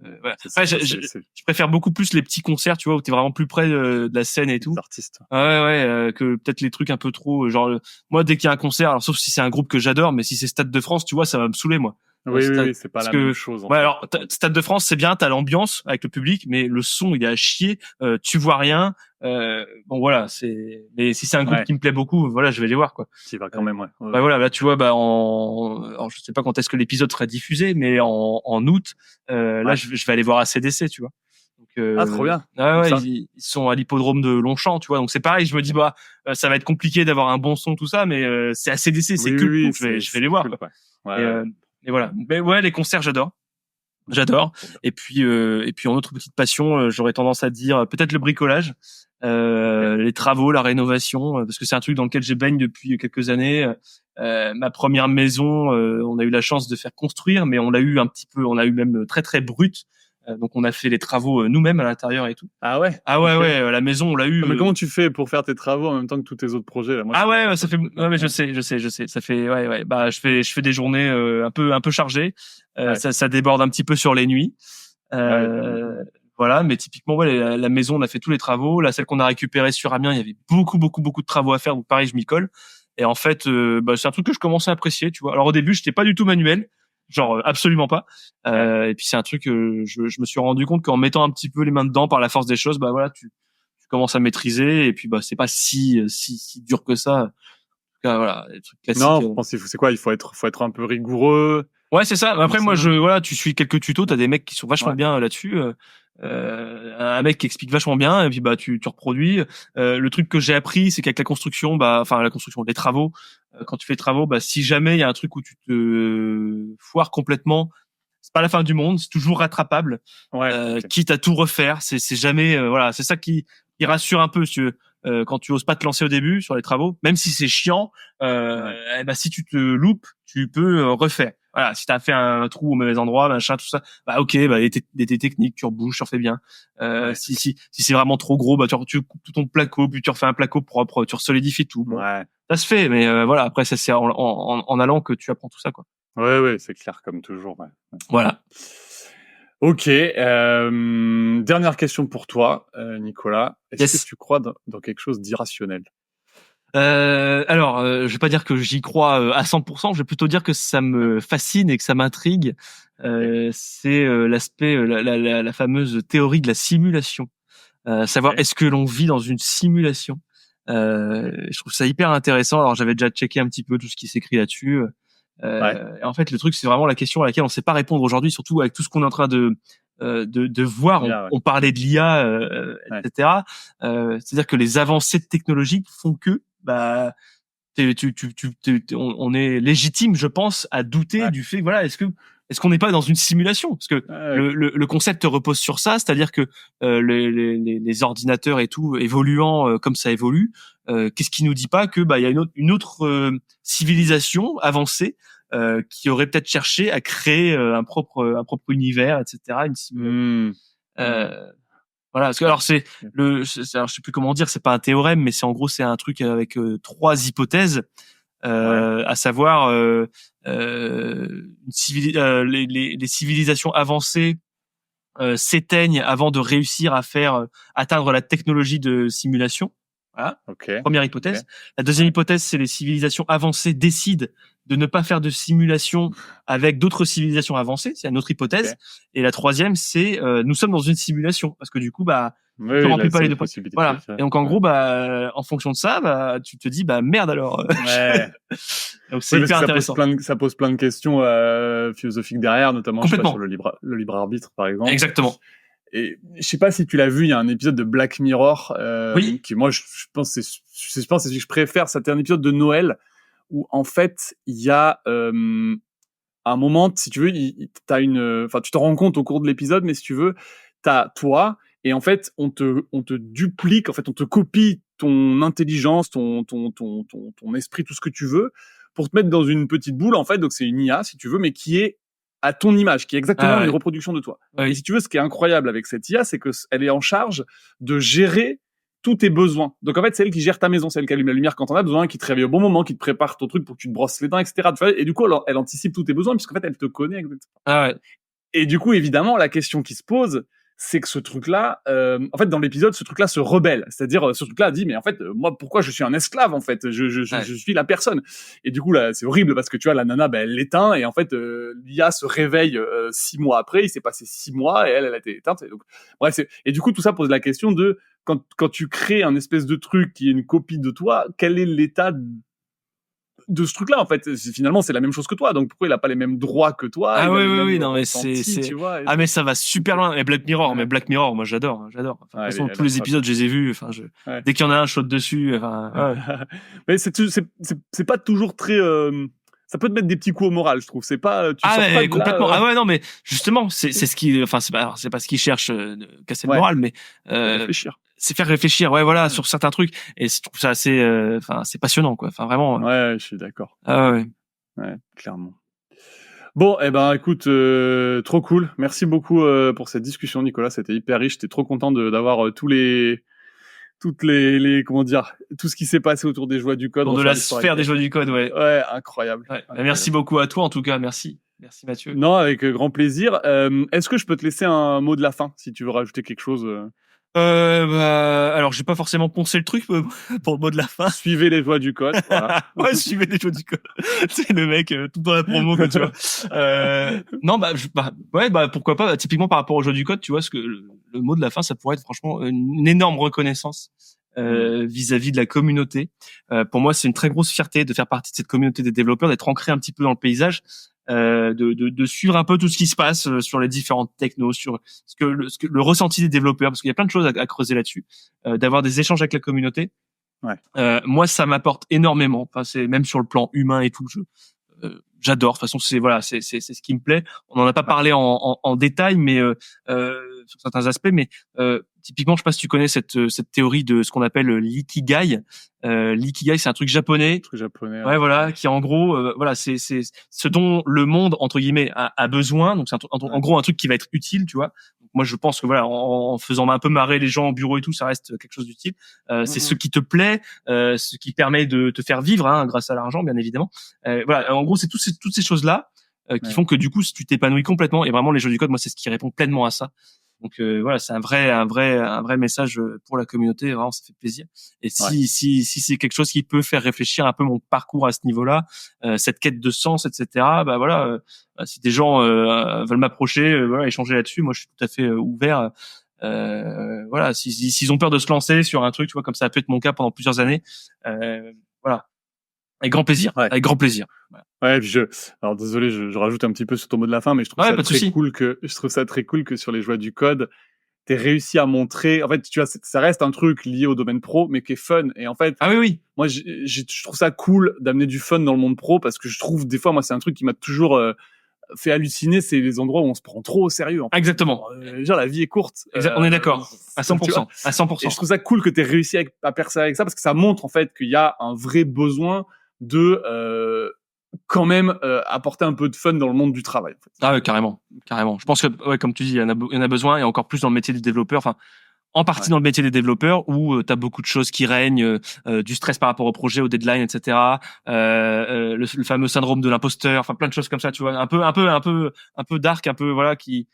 Après, je préfère beaucoup plus les petits concerts, tu vois, où t'es vraiment plus près de la scène et tout. Artistes. Que peut-être les trucs un peu trop, genre, moi, dès qu'il y a un concert, alors sauf si c'est un groupe que j'adore, mais si c'est Stade de France, tu vois, ça va me saouler, moi. Oui, c'est pas la même chose. Alors, Stade de France, c'est bien, t'as l'ambiance avec le public, mais le son, il est à chier, tu vois rien. Voilà, mais si c'est un groupe qui me plaît beaucoup, voilà, je vais les voir, quoi. Tu vas quand même, ouais. Voilà, là, tu vois, alors je sais pas quand est-ce que l'épisode sera diffusé, mais en août, là, je vais aller voir AC/DC, tu vois. Donc, trop bien. Ils sont à l'hippodrome de Longchamp, tu vois. Donc c'est pareil, je me dis ça va être compliqué d'avoir un bon son, tout ça, mais c'est AC/DC, c'est cool. Donc je vais les voir, quoi. Et voilà. Mais ouais, les concerts, j'adore. Et puis en autre petite passion, j'aurais tendance à dire peut-être le bricolage, les travaux, la rénovation, parce que c'est un truc dans lequel je baigne depuis quelques années. Ma première maison, on a eu la chance de faire construire, mais on l'a eu même très très brut. Donc on a fait les travaux nous-mêmes à l'intérieur et tout. Ah ouais. La maison on l'a eu. Mais comment tu fais pour faire tes travaux en même temps que tous tes autres projets là? Moi, ça fait. Mais je sais. Ça fait je fais des journées un peu chargées. Ça déborde un petit peu sur les nuits. Voilà, mais typiquement la maison on a fait tous les travaux. Là, celle qu'on a récupérée sur Amiens, il y avait beaucoup de travaux à faire. Donc pareil, je m'y colle. Et en fait, c'est un truc que je commençais à apprécier, tu vois. Alors au début, j'étais pas du tout manuel. Genre absolument pas. Et puis c'est un truc que je me suis rendu compte qu'en mettant un petit peu les mains dedans par la force des choses, tu commences à maîtriser et puis c'est pas si dur que ça. En tout cas, voilà, les trucs classiques. Non, je pense c'est quoi, il faut être un peu rigoureux. Ouais, c'est ça. Après moi tu suis quelques tutos, t'as des mecs qui sont vachement bien là-dessus. Un mec qui explique vachement bien et puis tu reproduis. Le truc que j'ai appris, c'est qu'avec la construction, les travaux, quand tu fais les travaux, si jamais il y a un truc où tu te foires complètement, c'est pas la fin du monde, c'est toujours rattrapable. Quitte à tout refaire, c'est jamais c'est ça qui rassure un peu, si tu veux. Quand tu oses pas te lancer au début sur les travaux, même si c'est chiant, si tu te loupes, tu peux refaire. Voilà, si t'as fait un trou au mauvais endroit, machin, tout ça, des techniques, tu rebouches, tu refais bien. Si c'est vraiment trop gros, tu coupes tout ton placo, puis tu refais un placo propre, tu resolidifies tout. Bon, ça se fait, mais après ça c'est en allant que tu apprends tout ça, quoi. Ouais, c'est clair comme toujours. Ouais. Voilà. Ok. Dernière question pour toi, Nicolas. Est-ce que tu crois dans quelque chose d'irrationnel? Je vais pas dire que j'y crois à 100%, je vais plutôt dire que ça me fascine et que ça m'intrigue. C'est l'aspect, la fameuse théorie de la simulation. Savoir est-ce que l'on vit dans une simulation. Je trouve ça hyper intéressant. Alors j'avais déjà checké un petit peu tout ce qui s'écrit là-dessus. Et en fait, le truc, c'est vraiment la question à laquelle on sait pas répondre aujourd'hui, surtout avec tout ce qu'on est en train de voir. On parlait de l'IA, etc. C'est-à-dire que les avancées technologiques font que, bah, on est légitime, je pense, à douter du fait, voilà, est-ce qu'on n'est pas dans une simulation? Parce que le concept repose sur ça, c'est-à-dire que les ordinateurs et tout évoluant comme ça évolue, qu'est-ce qui nous dit pas que bah il y a une autre civilisation avancée qui aurait peut-être cherché à créer un propre univers, etc. Une simulation. Voilà, parce que alors alors je sais plus comment dire, c'est pas un théorème, mais c'est en gros c'est un truc avec 3 hypothèses, à savoir les civilisations avancées s'éteignent avant de réussir à atteindre la technologie de simulation. Voilà. Première hypothèse. La deuxième hypothèse, c'est les civilisations avancées décident de ne pas faire de simulation avec d'autres civilisations avancées. C'est une autre hypothèse. Et la troisième, c'est nous sommes dans une simulation parce que du coup, bah, tu remplis pas les deux possibilités. Voilà. Et donc en gros, bah, en fonction de ça, bah, tu te dis, bah merde alors. Donc c'est hyper intéressant. Ça pose plein de questions philosophiques derrière, notamment je sais pas, sur le libre arbitre, par exemple. Exactement. Et je sais pas si tu l'as vu, il y a un épisode de Black Mirror qui moi je pense c'est celui que je préfère. C'était un épisode de Noël où en fait il y a un moment, si tu veux, t'as tu te rends compte au cours de l'épisode, mais si tu veux, t'as toi et en fait on te duplique, en fait on te copie ton intelligence, ton esprit, tout ce que tu veux, pour te mettre dans une petite boule en fait. Donc c'est une IA si tu veux, mais qui est à ton image, qui est exactement une reproduction de toi. Et si tu veux, ce qui est incroyable avec cette IA, c'est que elle est en charge de gérer tous tes besoins. Donc en fait, c'est elle qui gère ta maison, c'est elle qui allume la lumière quand on a besoin, qui te réveille au bon moment, qui te prépare ton truc pour que tu te brosses les dents, etc. Et du coup, elle anticipe tous tes besoins puisqu'en fait, elle te connaît exactement. Et du coup, évidemment, la question qui se pose, c'est que ce truc-là, en fait, dans l'épisode, ce truc-là se rebelle. C'est-à-dire, ce truc-là dit, mais en fait, moi, pourquoi je suis un esclave, en fait? Je suis la personne. Et du coup, là, c'est horrible parce que tu vois, la nana, elle l'éteint et en fait, l'IA se réveille 6 mois après. Il s'est passé 6 mois et elle a été éteinte. Et donc, bref, et du coup, tout ça pose la question de quand tu crées un espèce de truc qui est une copie de toi, quel est l'état de ce truc-là, en fait? Finalement, c'est la même chose que toi, donc pourquoi il a pas les mêmes droits que toi? Oui, non, mais tu vois, mais ça va super loin. Et Black Mirror, moi, j'adore. Enfin, de toute façon, tous les épisodes, je les ai vus. Enfin, dès qu'il y en a un, je saute dessus. Enfin, mais c'est pas toujours très, ça peut te mettre des petits coups au moral, je trouve. C'est pas, complètement. Non, mais justement, c'est ce qui, enfin, c'est pas ce qu'ils cherchent, de casser le moral, mais, réfléchir. C'est faire réfléchir, voilà, sur certains trucs. Et je trouve ça assez, c'est passionnant, quoi. Enfin, vraiment. Ouais, je suis d'accord. Ouais, clairement. Bon, écoute, trop cool. Merci beaucoup pour cette discussion, Nicolas. C'était hyper riche. J'étais trop content d'avoir toutes les comment dire, tout ce qui s'est passé autour des joies du code. Autour de la sphère des joies du code, ouais. Ouais, incroyable. Merci beaucoup à toi, en tout cas. Merci Mathieu. Non, avec grand plaisir. Est-ce que je peux te laisser un mot de la fin, si tu veux rajouter quelque chose? Alors j'ai pas forcément poncé le truc pour le mot de la fin. Suivez les joies du code. Voilà. Suivez les joies du code. C'est le mec tout dans la promo, quoi, tu vois. Non, pourquoi pas. Typiquement par rapport aux joies du code, tu vois, ce que le mot de la fin, ça pourrait être franchement une énorme reconnaissance vis-à-vis de la communauté. Pour moi, c'est une très grosse fierté de faire partie de cette communauté des développeurs, d'être ancré un petit peu dans le paysage. De suivre un peu tout ce qui se passe sur les différentes technos, sur le ressenti des développeurs, parce qu'il y a plein de choses à creuser là-dessus, d'avoir des échanges avec la communauté. Moi, ça m'apporte énormément. Enfin, c'est même sur le plan humain et tout. J'adore. De toute façon, c'est ce qui me plaît. On en a pas parlé en détail, mais sur certains aspects, mais typiquement, je sais pas si tu connais cette théorie de ce qu'on appelle l'ikigai. L'ikigai, c'est un truc japonais. Ouais, voilà, qui en gros, c'est ce dont le monde entre guillemets a besoin. Donc c'est en gros un truc qui va être utile, tu vois. Donc, moi, je pense que voilà, en faisant un peu marrer les gens au bureau et tout, ça reste quelque chose d'utile. C'est ce qui te plaît, ce qui permet de te faire vivre, grâce à l'argent, bien évidemment. Voilà, en gros, c'est toutes ces choses-là qui font que du coup, tu t'épanouis complètement. Et vraiment, les jeux du code, moi, c'est ce qui répond pleinement à ça. Donc voilà, c'est un vrai message pour la communauté. Vraiment, ça fait plaisir. Et si c'est quelque chose qui peut faire réfléchir un peu mon parcours à ce niveau-là, cette quête de sens, etc. Bah voilà, si des gens veulent m'approcher, échanger là-dessus, moi je suis tout à fait ouvert. Voilà, s'ils ont peur de se lancer sur un truc, tu vois, comme ça a pu être mon cas pendant plusieurs années. Voilà. Avec grand plaisir. Ouais. Avec grand plaisir. Voilà. Ouais, puis alors désolé, je rajoute un petit peu sur ton mot de la fin, mais je trouve Ouais, ça pas de très souci. cool je trouve ça très cool que sur les joies du code, t'aies réussi à montrer, en fait, tu vois, ça reste un truc lié au domaine pro, mais qui est fun. Et en fait, Ah oui. moi, je trouve ça cool d'amener du fun dans le monde pro parce que je trouve, des fois, moi, c'est un truc qui m'a toujours fait halluciner, c'est les endroits où on se prend trop au sérieux. En fait. Exactement. Genre, la vie est courte. On est d'accord. À tu vois. 100%. À 100%. Et je trouve ça cool que t'aies réussi à percer avec ça parce que ça montre, en fait, qu'il y a un vrai besoin de quand même apporter un peu de fun dans le monde du travail. En fait. Ah ouais, carrément. Je pense que, ouais, comme tu dis, il y en a besoin, et encore plus dans le métier du développeur. Enfin, en partie dans le métier des développeurs où tu as beaucoup de choses qui règnent, du stress par rapport au projet, au deadline, etc. Le fameux syndrome de l'imposteur, enfin plein de choses comme ça, tu vois, un peu dark, un peu voilà qui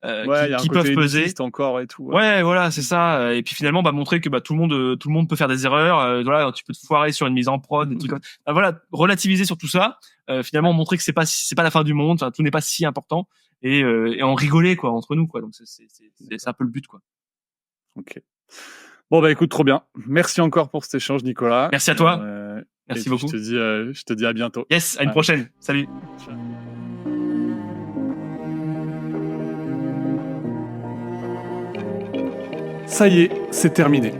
peuvent peser encore et tout. Ouais, voilà, c'est ça. Et puis finalement, montrer que tout le monde peut faire des erreurs. Voilà, tu peux te foirer sur une mise en prod, des trucs comme ça. Voilà, relativiser sur tout ça. Finalement, montrer que c'est pas la fin du monde. Tout n'est pas si important. Et en rigoler quoi entre nous quoi. Donc c'est un peu le but quoi. Ok. Bon écoute, trop bien. Merci encore pour cet échange, Nicolas. Merci à toi. Merci beaucoup. Je te dis à bientôt. Yes, à une prochaine. Salut. Ciao. Ça y est, c'est terminé.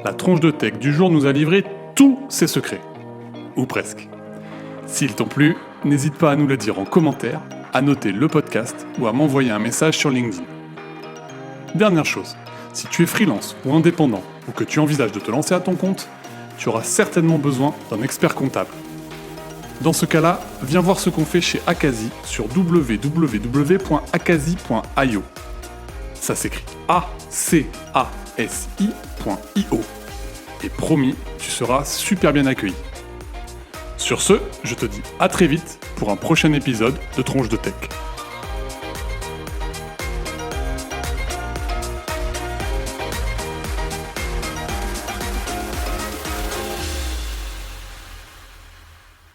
La tronche de tech du jour nous a livré tous ses secrets. Ou presque. S'ils t'ont plu, n'hésite pas à nous le dire en commentaire, à noter le podcast ou à m'envoyer un message sur LinkedIn. Dernière chose, si tu es freelance ou indépendant ou que tu envisages de te lancer à ton compte, tu auras certainement besoin d'un expert comptable. Dans ce cas-là, viens voir ce qu'on fait chez Akazi sur www.akazi.io. Ça s'écrit ACASI.io. Et promis, tu seras super bien accueilli. Sur ce, je te dis à très vite pour un prochain épisode de Tronche de Tech.